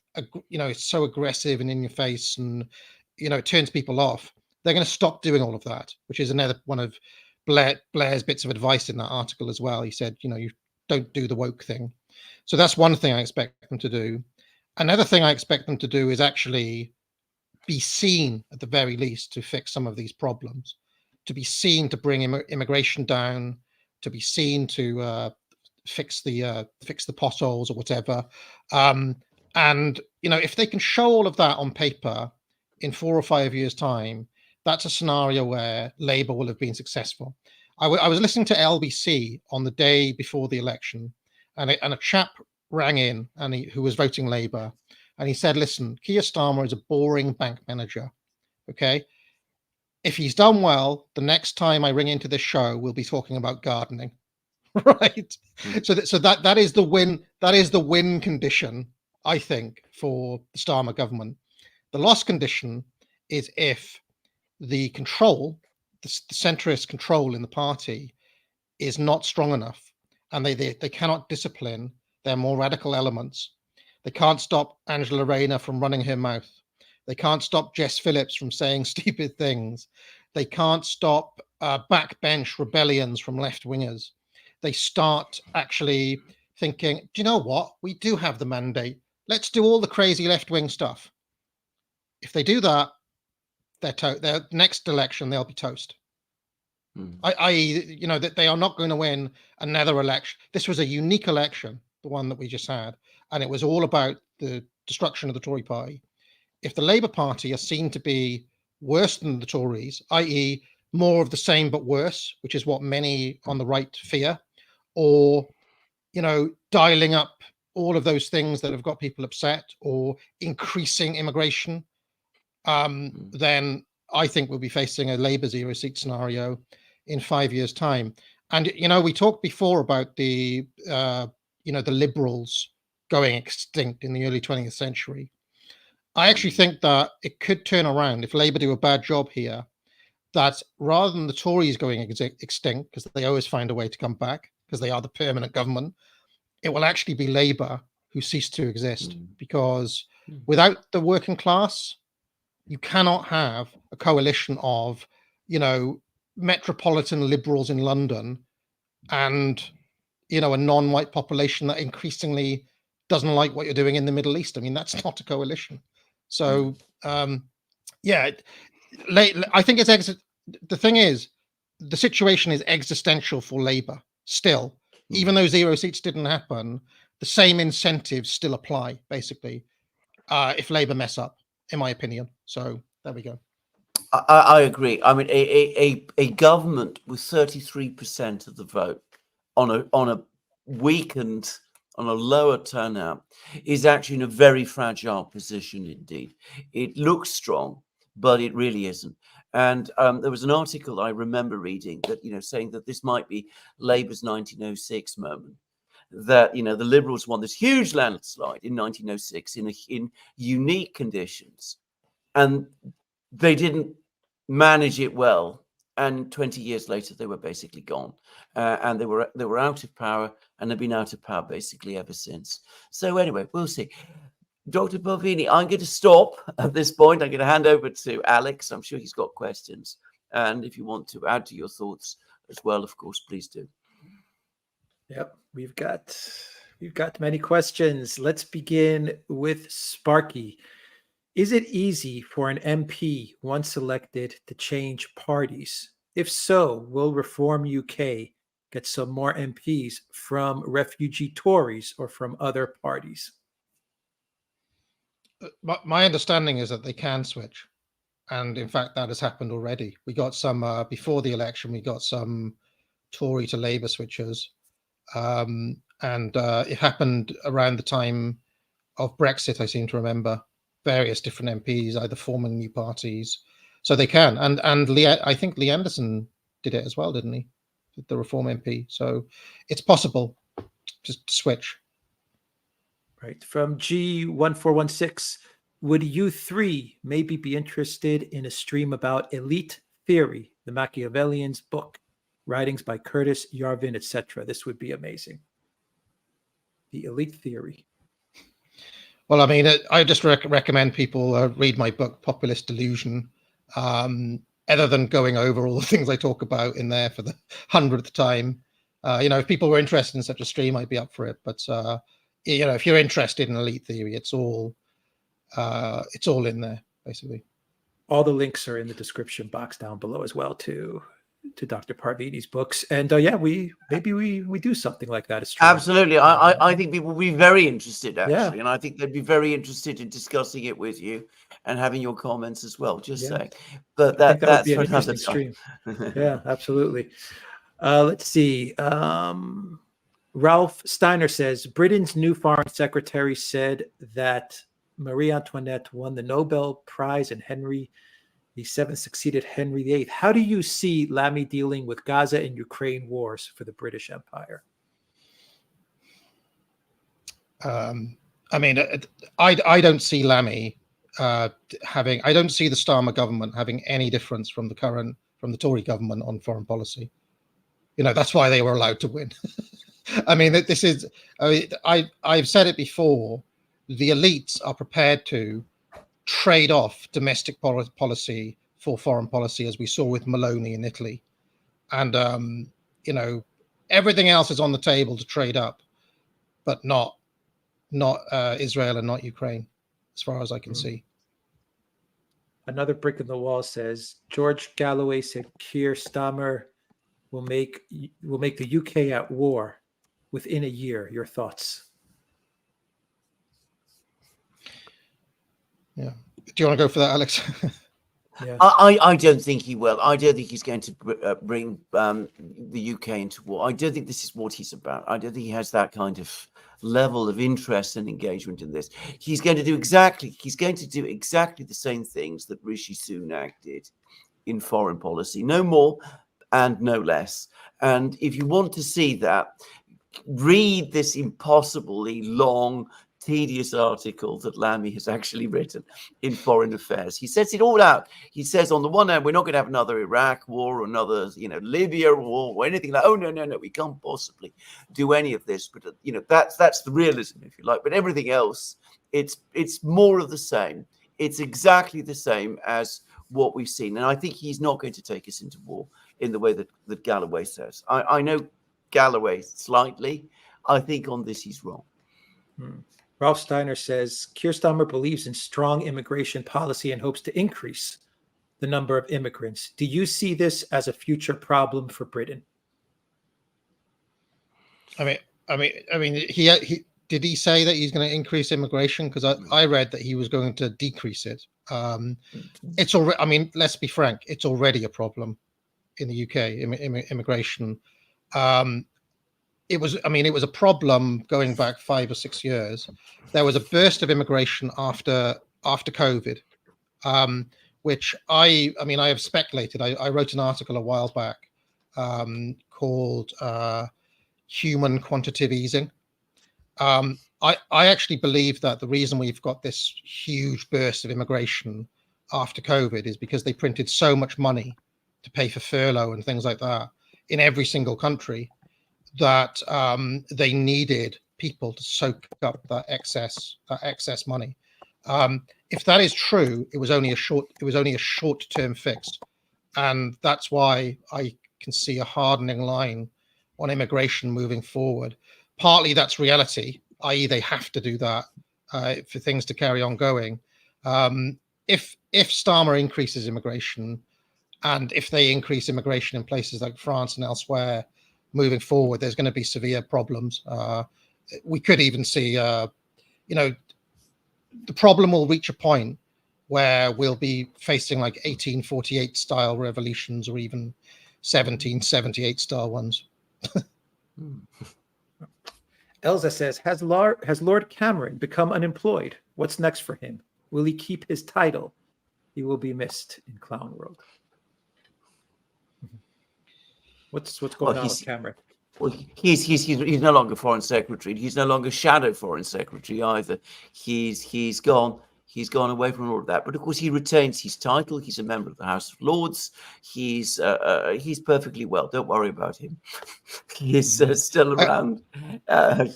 Speaker 2: it's so aggressive and in your face, and it turns people off. They're going to stop doing all of that, which is another one of Blair's bits of advice in that article as well. He said, you don't do the woke thing. So that's one thing I expect them to do. Another thing I expect them to do is actually be seen, at the very least, to fix some of these problems, to be seen to bring immigration down, to be seen to fix the potholes or whatever. And if they can show all of that on paper in 4 or 5 years' time, that's a scenario where Labour will have been successful. I was listening to LBC on the day before the election, and a chap rang in who was voting Labour, and he said, listen, Keir Starmer is a boring bank manager. Okay. If he's done well, the next time I ring into this show, we'll be talking about gardening. Right. So that is the win. That is the win condition, I think, for the Starmer government. The loss condition is if the control, the centrist control in the party, is not strong enough, and they cannot discipline their more radical elements. They can't stop Angela Rayner from running her mouth. They can't stop Jess Phillips from saying stupid things. They can't stop backbench rebellions from left-wingers. They start actually thinking, do you know what? We do have the mandate. Let's do all the crazy left-wing stuff. If they do that, their next election, they'll be toast. I.e., that they are not going to win another election. This was a unique election, the one that we just had, and it was all about the destruction of the Tory party. If the Labour Party are seen to be worse than the Tories, i.e., more of the same but worse, which is what many on the right fear, or dialing up all of those things that have got people upset, or increasing immigration, then I think we'll be facing a Labour zero seat scenario in 5 years' time. And we talked before about the Liberals going extinct in the early 20th century. I actually think that it could turn around if Labour do a bad job here, that rather than the Tories going extinct, because they always find a way to come back, because they are the permanent government, it will actually be Labour who cease to exist, because without the working class, you cannot have a coalition of, metropolitan liberals in London and, a non-white population that increasingly doesn't like what you're doing in the Middle East. I mean, that's not a coalition. So, I think the thing is, the situation is existential for Labour still. Even though zero seats didn't happen, the same incentives still apply, basically, if Labour mess up, in my opinion. So there we go.
Speaker 3: I agree. I mean, a government with 33% of the vote on a weakened, on a lower turnout, is actually in a very fragile position indeed. It looks strong, but it really isn't. And there was an article I remember reading that, saying that this might be Labour's 1906 moment. That the Liberals won this huge landslide in 1906 in unique conditions, and they didn't manage it well. And 20 years later, they were basically gone, and they were out of power, and they've been out of power basically ever since. So anyway, we'll see. Dr. Parvini, I'm going to stop at this point. I'm going to hand over to Alex. I'm sure he's got questions, and if you want to add to your thoughts as well, of course, please do.
Speaker 1: Yep, we've got many questions. Let's begin with Sparky. Is it easy for an MP once elected to change parties? If so, will Reform UK get some more MPs from refugee Tories or from other parties?
Speaker 2: My understanding is that they can switch. And in fact, that has happened already. We got some, before the election, we got some Tory to Labour switchers. And it happened around the time of Brexit, I seem to remember. Various different MPs either forming new parties, so they can. And I think Lee Anderson did it as well, didn't he? The Reform MP. So it's possible to switch.
Speaker 1: Right. From G1416, would you three maybe be interested in a stream about elite theory, the Machiavellian's book, writings by Curtis Yarvin, etc.? This would be amazing. The elite theory.
Speaker 2: Well, I mean, I just recommend people read my book, Populist Delusion, other than going over all the things I talk about in there for the 100th time. If people were interested in such a stream, I'd be up for it. But, if you're interested in elite theory, it's all in there, basically.
Speaker 1: All the links are in the description box down below as well, to Dr. Parvini's books. And we do something like that.
Speaker 3: Absolutely. I think people will be very interested, actually.
Speaker 1: Yeah.
Speaker 3: And I think they'd be very interested in discussing it with you. and having your comments as well. Just
Speaker 1: Yeah.
Speaker 3: saying, but
Speaker 1: I think that would
Speaker 3: that's
Speaker 1: be
Speaker 3: for
Speaker 1: an
Speaker 3: another
Speaker 1: interesting
Speaker 3: time.
Speaker 1: stream. Yeah, absolutely. Let's see. Ralph Steiner says Britain's new foreign secretary said that Marie Antoinette won the Nobel Prize and Henry VII succeeded Henry VIII. How do you see Lamy dealing with Gaza and Ukraine wars for the British Empire?
Speaker 2: I mean, I don't see Lamy having. I don't see the Starmer government having any difference from the Tory government on foreign policy. You know, that's why they were allowed to win. I mean, this is. I've said it before. The elites are prepared to trade off domestic policy for foreign policy, as we saw with Maloney in Italy, and you know, everything else is on the table to trade up, but not Israel and not Ukraine, as far as I can see.
Speaker 1: Another brick in the wall says George Galloway said Keir Starmer will make the UK at war within a year. Your thoughts?
Speaker 2: Yeah. Do you want to go for that, Alex?
Speaker 1: Yeah.
Speaker 3: I don't think he will. I don't think he's going to bring the UK into war. I don't think this is what he's about. I don't think he has that kind of level of interest and engagement in this. He's going to do exactly the same things that Rishi Sunak did in foreign policy, no more and no less. And if you want to see that, read this impossibly long, tedious article that Lamy has actually written in Foreign Affairs. He sets it all out. He says, on the one hand, we're not going to have another Iraq war or another, Libya war or anything like. Oh no, we can't possibly do any of this. But that's the realism, if you like. But everything else, it's more of the same. It's exactly the same as what we've seen, and I think he's not going to take us into war in the way that Galloway says. I know Galloway slightly. I think on this he's wrong.
Speaker 1: Ralph Steiner says Keir Starmer believes in strong immigration policy and hopes to increase the number of immigrants. Do you see this as a future problem for Britain?
Speaker 2: I mean, he did he say that he's going to increase immigration? Because I read that he was going to decrease it. It's already. I mean, let's be frank. It's already a problem in the UK. Immigration. It was a problem going back 5 or 6 years. There was a burst of immigration after COVID, which I have speculated. I wrote an article a while back called Human Quantitative Easing. I actually believe that the reason we've got this huge burst of immigration after COVID is because they printed so much money to pay for furlough and things like that in every single country, that they needed people to soak up that excess money. If that is true, it was only a short-term fix, and that's why I can see a hardening line on immigration moving forward. Partly that's reality, i.e., they have to do that for things to carry on going. If Starmer increases immigration, and if they increase immigration in places like France and elsewhere, moving forward, there's going to be severe problems. We could even see, the problem will reach a point where we'll be facing like 1848 style revolutions or even 1778 style ones.
Speaker 1: Elza says, has Lord Cameron become unemployed? What's next for him? Will he keep his title? He will be missed in Clown World. What's going on with Cameron?
Speaker 3: Well, he's no longer foreign secretary. He's no longer shadow foreign secretary either. He's gone away from all of that. But of course, he retains his title. He's a member of the House of Lords. He's perfectly well. Don't worry about him. He's still around.
Speaker 2: I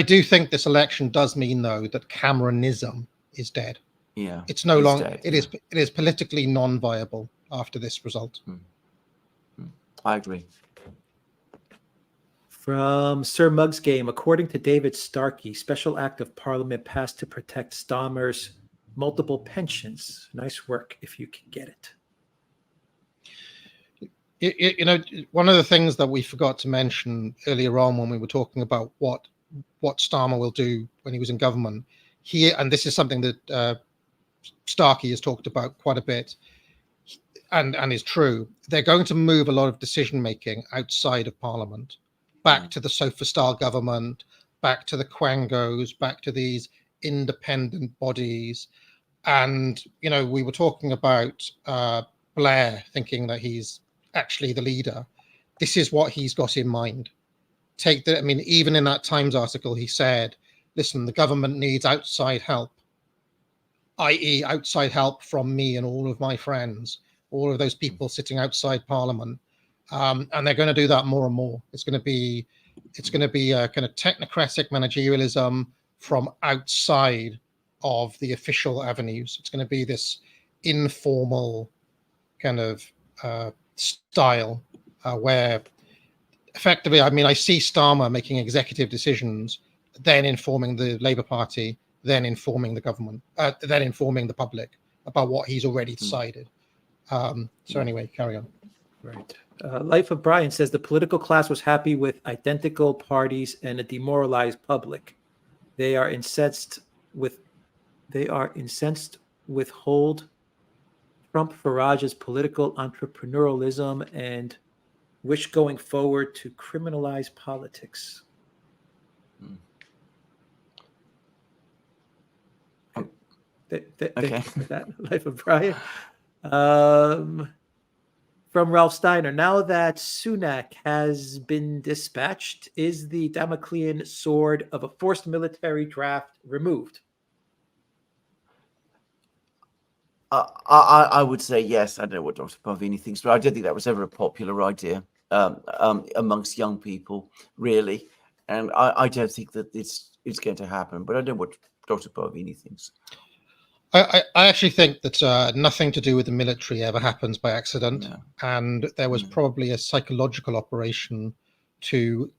Speaker 2: do think this election does mean, though, that Cameronism is dead.
Speaker 3: Yeah,
Speaker 2: it's no longer.
Speaker 3: Dead,
Speaker 2: it is politically non-viable after this result.
Speaker 3: I agree.
Speaker 1: From Sir Mug's Game, according to David Starkey, special act of parliament passed to protect Starmer's multiple pensions. Nice work if you can get
Speaker 2: it. One of the things that we forgot to mention earlier on when we were talking about what Starmer will do when he was in government, and this is something that Starkey has talked about quite a bit, and is true. They're going to move a lot of decision making outside of Parliament, back to the sofa-style government, back to the quangos, back to these independent bodies. And we were talking about Blair thinking that he's actually the leader. This is what he's got in mind. Even in that Times article, he said, listen, the government needs outside help, i.e. outside help from me and all of my friends, all of those people sitting outside Parliament. And they're going to do that more and more. It's going to be a kind of technocratic managerialism from outside of the official avenues. It's going to be this informal kind of style where effectively, I see Starmer making executive decisions, then informing the Labour Party, then informing the government, then informing the public about what he's already decided. So anyway, carry on.
Speaker 1: Right. Life of Brian says the political class was happy with identical parties and a demoralized public. They are incensed with hold Trump Farage's political entrepreneurialism and wish going forward to criminalize politics.
Speaker 3: Okay.
Speaker 1: That Life of Brian. From Ralph Steiner, now that Sunak has been dispatched, is the Damoclean sword of a forced military draft removed?
Speaker 3: I would say yes. I don't know what Dr. Parvini thinks, but I don't think that was ever a popular idea amongst young people, really. And I don't think that it's going to happen, but I don't know what Dr. Parvini thinks.
Speaker 2: I actually think that nothing to do with the military ever happens by accident. No. And there was probably a psychological operation to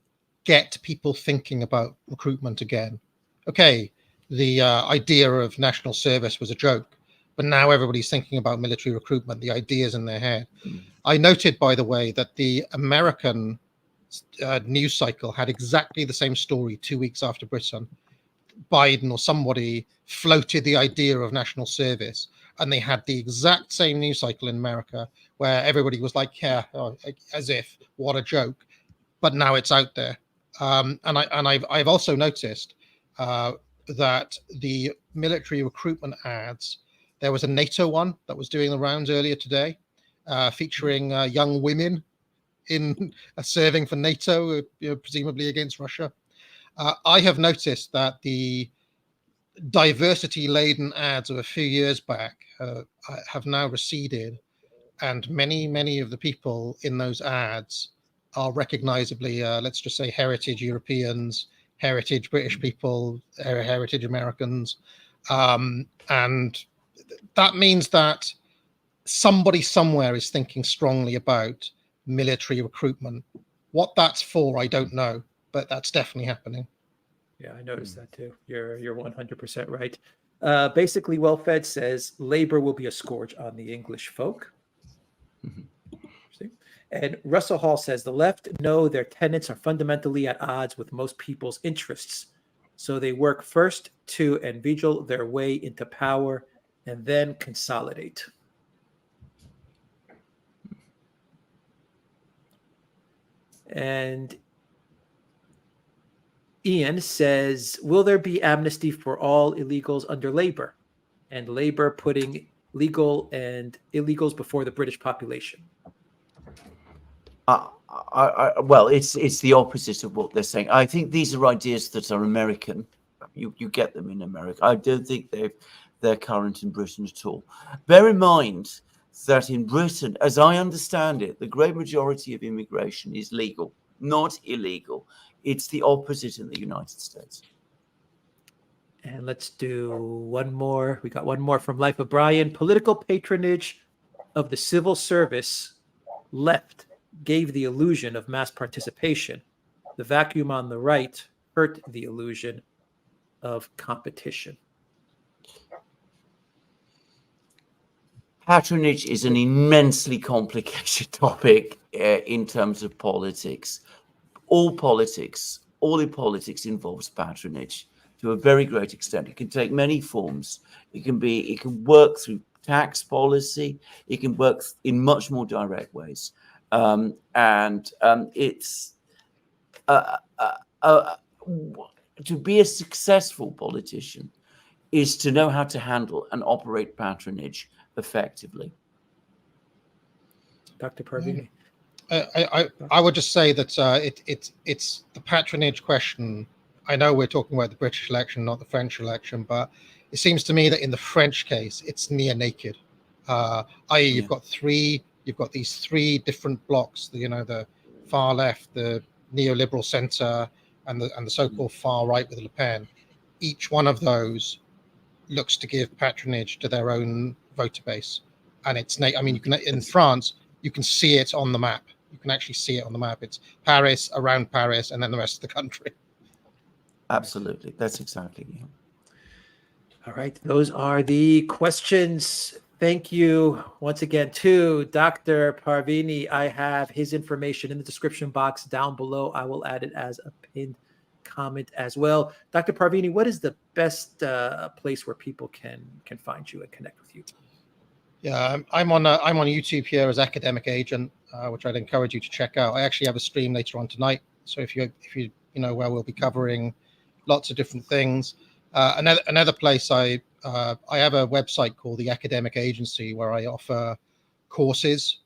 Speaker 2: get people thinking about recruitment again. Okay, the idea of national service was a joke, but now everybody's thinking about military recruitment. The idea's in their head. I noted, by the way, that the American news cycle had exactly the same story 2 weeks after Britain. Biden or somebody floated the idea of national service, and they had the exact same news cycle in America where everybody was like, yeah, as if, what a joke. But now it's out there. And I've also noticed that the military recruitment ads, there was a NATO one that was doing the rounds earlier today, featuring young women in serving for NATO, presumably against Russia. I have noticed that the diversity-laden ads of a few years back have now receded, and many of the people in those ads are recognizably, let's just say, heritage Europeans, heritage British people, heritage Americans, and that means that somebody somewhere is thinking strongly about military recruitment. What that's for, I don't know, but that's definitely happening.
Speaker 1: Yeah, I noticed that too. You're 100% right. Basically, Well-Fed says labor will be a scourge on the English folk. And Russell Hall says the left know their tenets are fundamentally at odds with most people's interests. So they work first to inveigle their way into power and then consolidate. And Ian says, will there be amnesty for all illegals under Labour? And Labour putting legal and illegals before the British population?
Speaker 3: Well, it's the opposite of what they're saying. I think these are ideas that are American. You get them in America. I don't think they're current in Britain at all. Bear in mind that in Britain, as I understand it, the great majority of immigration is legal, not illegal. It's the opposite in the United States.
Speaker 1: And let's do one more. We got one more from Life of Brian. Political patronage of the civil service left gave the illusion of mass participation. The vacuum on the right hurt the illusion of competition.
Speaker 3: Patronage is an immensely complicated topic in terms of politics. All in politics involves patronage. to a very great extent. It can take many forms. It can work through tax policy. It can work in much more direct ways. It's to be a successful politician is to know how to handle and operate patronage effectively.
Speaker 1: Dr. Parvini.
Speaker 2: I would just say that it's the patronage question. I know we're talking about the British election, not the French election, but it seems to me that in the French case, it's near naked. I.e., you've got these three different blocks. The far left, the neoliberal centre, and the so-called far right with Le Pen. Each one of those looks to give patronage to their own voter base, and it's. I mean, you can in France. You can see it on the map. You can actually see it on the map. It's Paris, around Paris, and then the rest of the country.
Speaker 3: Absolutely. That's exactly it.
Speaker 1: All right. Those are the questions. Thank you once again to Dr. Parvini. I have his information in the description box down below. I will add it as a pinned comment as well. Dr. Parvini, what is the best place where people can find you and connect with you?
Speaker 2: Yeah, I'm on YouTube here as Academic Agent, which I'd encourage you to check out. I actually have a stream later on tonight, so if you where we'll be covering lots of different things. Another place I have a website called the Academic Agency where I offer courses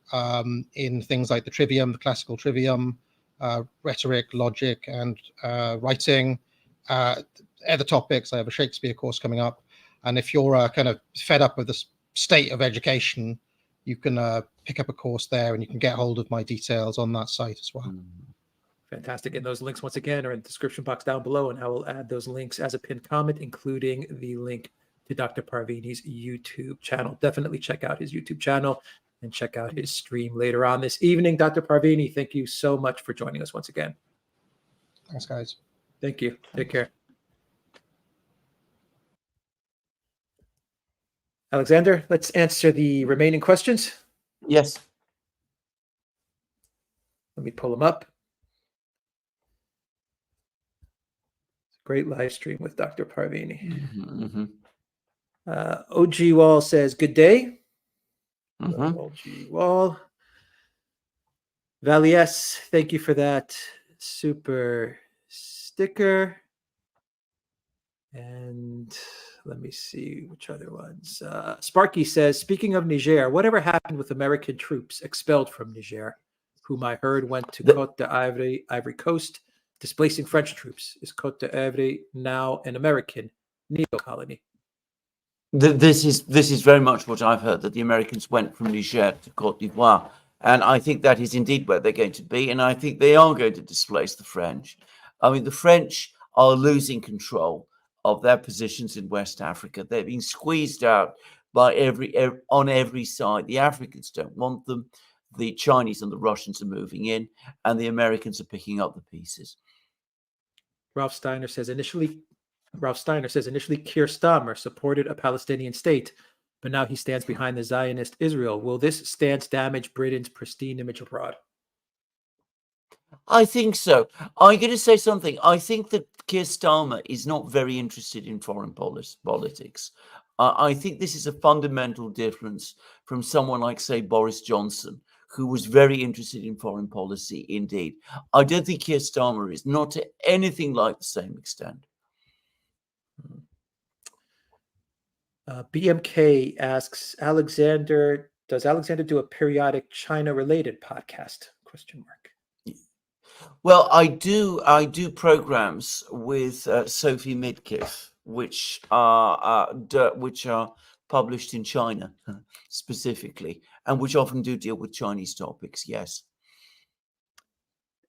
Speaker 2: in things like the trivium, the classical trivium, rhetoric, logic, and writing. Other topics. I have a Shakespeare course coming up, and if you're kind of fed up with this state of education, you can pick up a course there, and you can get hold of my details on that site as well.
Speaker 1: Fantastic. And those links, once again, are in the description box down below, and I will add those links as a pinned comment, including the link to Dr. Parvini's YouTube channel. Definitely check out his YouTube channel and check out his stream later on this evening. Dr. Parvini, thank you so much for joining us once again.
Speaker 2: Thanks, guys.
Speaker 1: Thank you. Take care. Alexander, let's answer the remaining questions.
Speaker 3: Yes.
Speaker 1: Let me pull them up. Great live stream with Dr. Parvini. OG Wall says, good day. OG Wall. Valies, thank you for that super sticker. And let me see which other ones. Sparky says, speaking of Niger, whatever happened with American troops expelled from Niger, whom I heard went to Côte d'Ivoire, Ivory Coast, displacing French troops? Is Côte d'Ivoire now an American neo-colony?
Speaker 3: This is very much what I've heard, that the Americans went from Niger to Côte d'Ivoire. And I think that is indeed where they're going to be. And I think they are going to displace the French. I mean, the French are losing control of their positions in West Africa. They're being squeezed out by on every side. The Africans don't want them. The Chinese and the Russians are moving in, and the Americans are picking up the pieces.
Speaker 1: Ralph Steiner says initially Keir Starmer supported a Palestinian state, but now he stands behind the Zionist Israel. Will this stance damage Britain's pristine image abroad?
Speaker 3: I think so. I'm going to say something. I think that Keir Starmer is not very interested in foreign politics. I think this is a fundamental difference from someone like, say, Boris Johnson, who was very interested in foreign policy indeed. I don't think Keir Starmer is, not to anything like the same extent.
Speaker 1: BMK asks, does Alexander do a periodic China-related podcast? ?
Speaker 3: Well, I do programs with Sophie Midkiff, which are published in China specifically, and which often do deal with Chinese topics. Yes.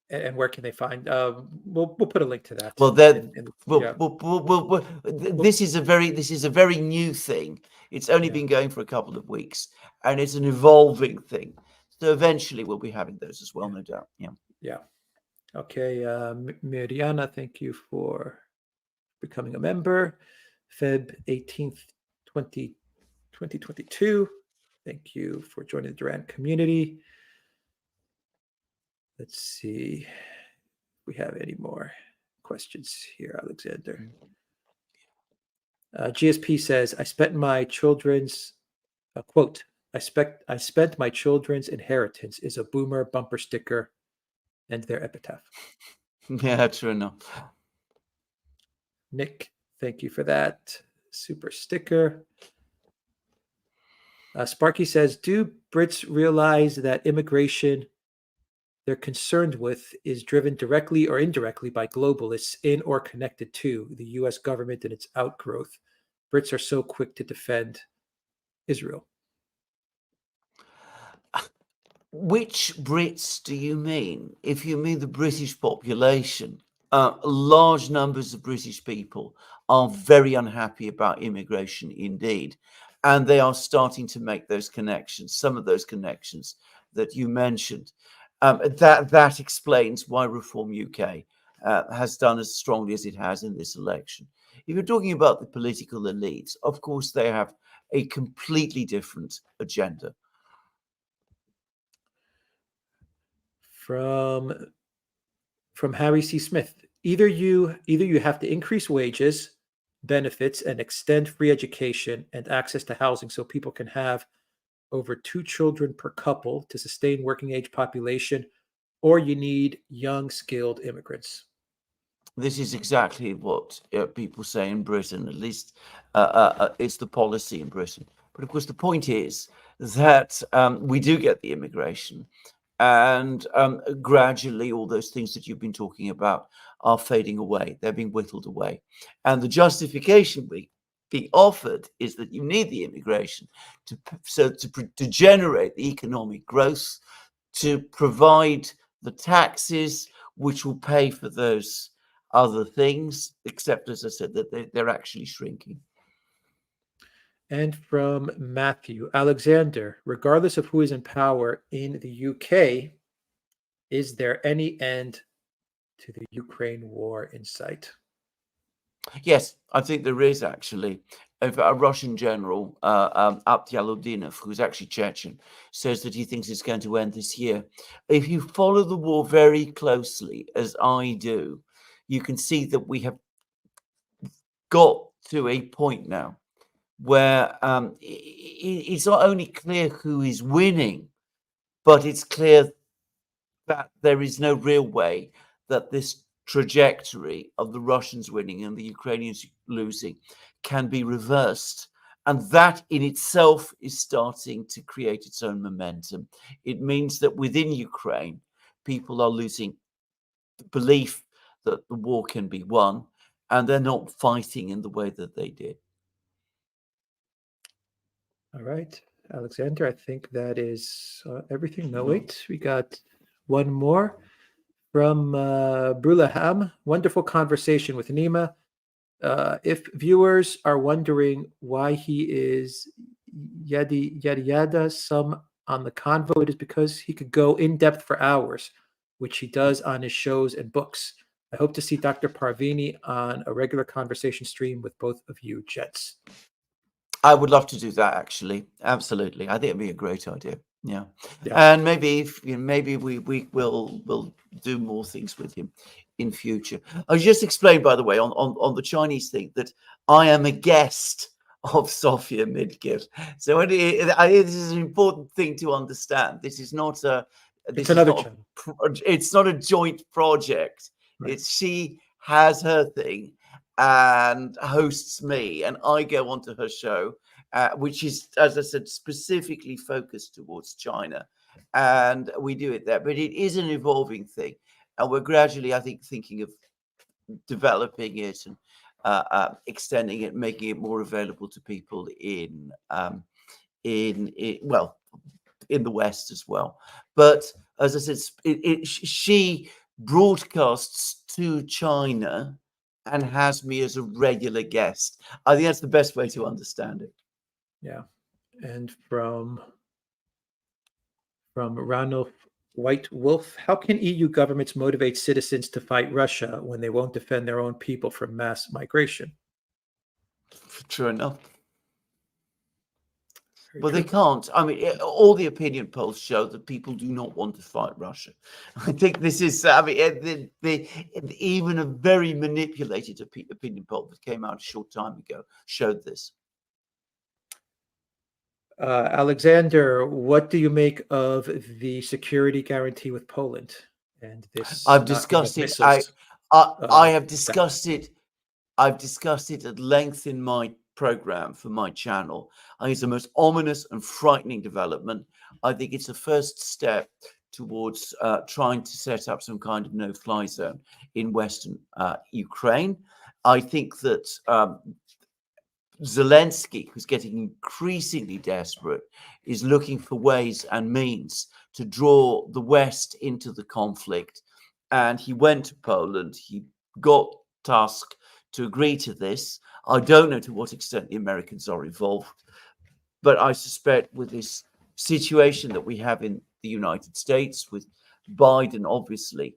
Speaker 1: And where can they find? We'll put a link to that.
Speaker 3: Well, this is a very new thing. It's only been going for a couple of weeks, and it's an evolving thing. So eventually, we'll be having those as well, no doubt. Yeah.
Speaker 1: Yeah. Okay, Miriana, thank you for becoming a member. Feb 18th, 2022. Thank you for joining the Duran community. Let's see if we have any more questions here, Alexander. GSP says, I spent my children's quote, I spent my children's inheritance is a boomer bumper sticker and their epitaph.
Speaker 3: Yeah, true enough.
Speaker 1: Nick, thank you for that super sticker. Sparky says, do Brits realize that immigration they're concerned with is driven directly or indirectly by globalists in or connected to the US government and its outgrowth? Brits are so quick to defend Israel.
Speaker 3: Which Brits do you mean? If you mean the British population, large numbers of British people are very unhappy about immigration indeed. And they are starting to make those connections, some of those connections that you mentioned. That explains why Reform UK has done as strongly as it has in this election. If you're talking about the political elites, of course, they have a completely different agenda.
Speaker 1: From Harry C. Smith, either you have to increase wages, benefits, and extend free education and access to housing so people can have over 2 children per couple to sustain working age population, or you need young, skilled immigrants.
Speaker 3: This is exactly what people say in Britain. At least it's the policy in Britain. But of course, the point is that we do get the immigration, and gradually all those things that you've been talking about are fading away. They're being whittled away. And the justification being offered is that you need the immigration to generate the economic growth, to provide the taxes which will pay for those other things, except, as I said, that they're actually shrinking.
Speaker 1: And from Matthew, Alexander, regardless of who is in power in the UK, is there any end to the Ukraine war in sight?
Speaker 3: Yes, I think there is actually. If a Russian general, Abdyaludinov, who's actually Chechen, says that he thinks it's going to end this year. If you follow the war very closely, as I do, you can see that we have got to a point now where it's not only clear who is winning, but it's clear that there is no real way that this trajectory of the Russians winning and the Ukrainians losing can be reversed. And that in itself is starting to create its own momentum. It means that within Ukraine, people are losing the belief that the war can be won, and they're not fighting in the way that they did.
Speaker 1: All right, Alexander, I think that is everything. No, wait, we got one more from Brulaham. Wonderful conversation with Neema. If viewers are wondering why he is yada some on the convo, it is because he could go in depth for hours, which he does on his shows and books. I hope to see Dr. Parvini on a regular conversation stream with both of you gents.
Speaker 3: I would love to do that, actually. Absolutely. I think it'd be a great idea. Yeah.
Speaker 1: Yeah.
Speaker 3: And maybe maybe we will do more things with him in future. I just explained, by the way, on the Chinese thing, that I am a guest of Sofia Midgift. So this is an important thing to understand. This is not a
Speaker 1: It's another channel.
Speaker 3: It's not a joint project.
Speaker 1: Right.
Speaker 3: It's she has her thing and hosts me, and I go onto her show, which is, as I said, specifically focused towards China, and we do it there. But it is an evolving thing, and we're gradually, I think, thinking of developing it and extending it, making it more available to people in the West as well. But as I said, she broadcasts to China and has me as a regular guest. I think that's the best way to understand it.
Speaker 1: Yeah. And from Ranulph White Wolf, how can EU governments motivate citizens to fight Russia when they won't defend their own people from mass migration?
Speaker 3: True enough.
Speaker 1: Very
Speaker 3: Well, they
Speaker 1: true.
Speaker 3: can't. I mean, all the opinion polls show that people do not want to fight Russia. I think this is, I mean, even a very manipulated opinion poll that came out a short time ago showed this.
Speaker 1: Alexander, what do you make of the security guarantee with Poland and this
Speaker 3: I've
Speaker 1: knocking of
Speaker 3: discussed it.
Speaker 1: missiles?
Speaker 3: I have
Speaker 1: That-
Speaker 3: discussed it. I've discussed it at length in my program for my channel. I think it's the most ominous and frightening development. I think it's a first step towards trying to set up some kind of no-fly zone in Western Ukraine. I think that Zelensky, who's getting increasingly desperate, is looking for ways and means to draw the West into the conflict. And he went to Poland. He got Tusk to agree to this. I don't know to what extent the Americans are involved, but I suspect with this situation that we have in the United States, with Biden, obviously,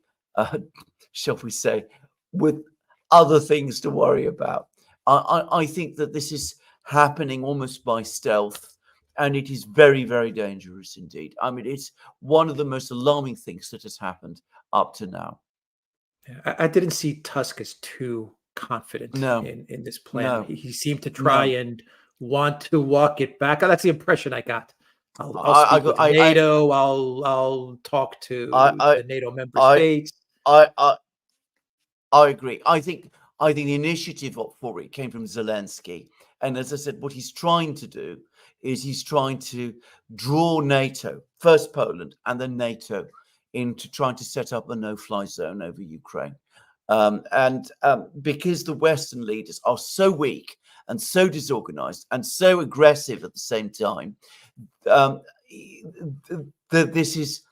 Speaker 3: shall we say, with other things to worry about, I think that this is happening almost by stealth, and it is very, very dangerous indeed. I mean, it's one of the most alarming things that has happened up to now.
Speaker 1: Yeah, I didn't see Tusk as too confident
Speaker 3: No,
Speaker 1: in this plan.
Speaker 3: no,
Speaker 1: He seemed to try
Speaker 3: no.
Speaker 1: and want to walk it back. That's the impression I got. I'll
Speaker 3: I,
Speaker 1: speak with
Speaker 3: I, I,
Speaker 1: NATO. I'll talk to
Speaker 3: I,
Speaker 1: the NATO member
Speaker 3: I,
Speaker 1: states.
Speaker 3: I agree. I think the initiative for it came from Zelensky, and as I said, what he's trying to do is he's trying to draw NATO, first Poland and then NATO, into trying to set up a no-fly zone over Ukraine. Because the Western leaders are so weak and so disorganized and so aggressive at the same time, this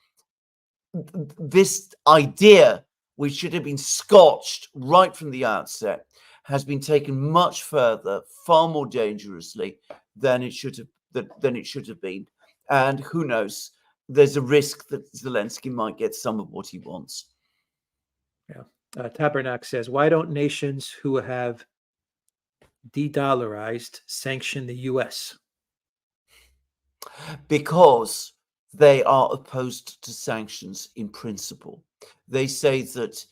Speaker 3: idea, which should have been scotched right from the outset, has been taken much further, far more dangerously than it should have been. And who knows? There's a risk that Zelensky might get some of what he wants.
Speaker 1: Yeah. Tabernak says, why don't nations who have de-dollarized sanction the U.S.?
Speaker 3: Because they are opposed to sanctions in principle. They say that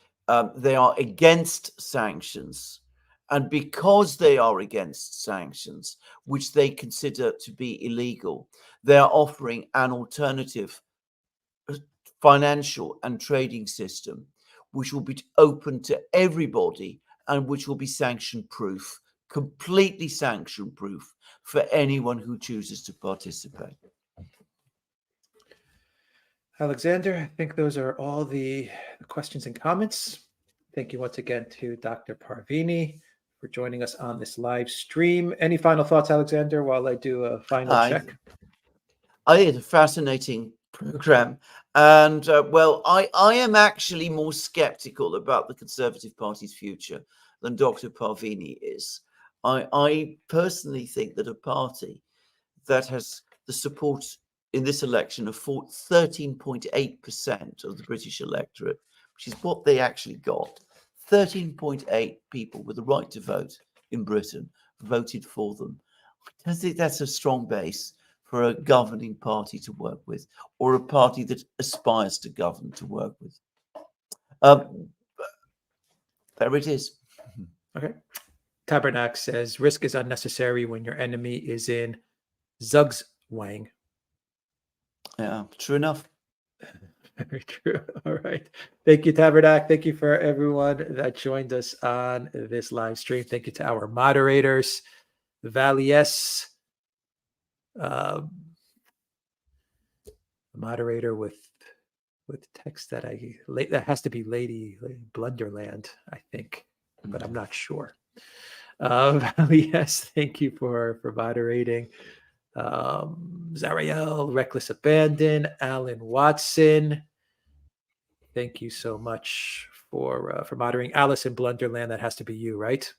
Speaker 3: they are against sanctions. And because they are against sanctions, which they consider to be illegal, they are offering an alternative financial and trading system, which will be open to everybody and which will be sanction proof, completely sanction proof for anyone who chooses to participate.
Speaker 1: Alexander, I think those are all the questions and comments. Thank you once again to Dr. Parvini for joining us on this live stream. Any final thoughts, Alexander, while I do a final check?
Speaker 3: I had a fascinating program. And well, I am actually more skeptical about the Conservative Party's future than Dr. Parvini is. I personally think that a party that has the support in this election of 13.8% of the British electorate, which is what they actually got, 13.8 people with the right to vote in Britain voted for them. I think that's a strong base for a governing party to work with, or a party that aspires to govern to work with. There it is.
Speaker 1: Okay. Tabernak says, risk is unnecessary when your enemy is in Zugzwang.
Speaker 3: Yeah, true enough.
Speaker 1: Very true. All right. Thank you, Tabernak. Thank you for everyone that joined us on this live stream. Thank you to our moderators, Valies, moderator with text that that has to be Lady Blunderland, I think, but I'm not sure. Yes, thank you for moderating. Zariel, Reckless Abandon, Alan Watson. Thank you so much for moderating. Allison Blunderland, that has to be you, right?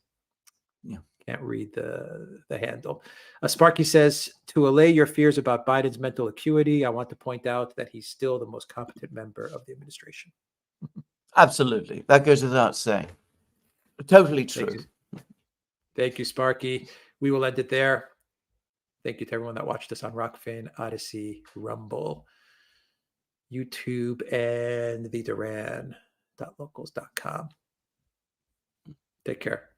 Speaker 3: Yeah.
Speaker 1: Can't read the handle. Sparky says, to allay your fears about Biden's mental acuity, I want to point out that he's still the most competent member of the administration.
Speaker 3: Absolutely. That goes without saying. Totally true.
Speaker 1: Thank you, Sparky. We will end it there. Thank you to everyone that watched us on Rockfin, Odyssey, Rumble, YouTube, and the Duran.locals.com. Take care.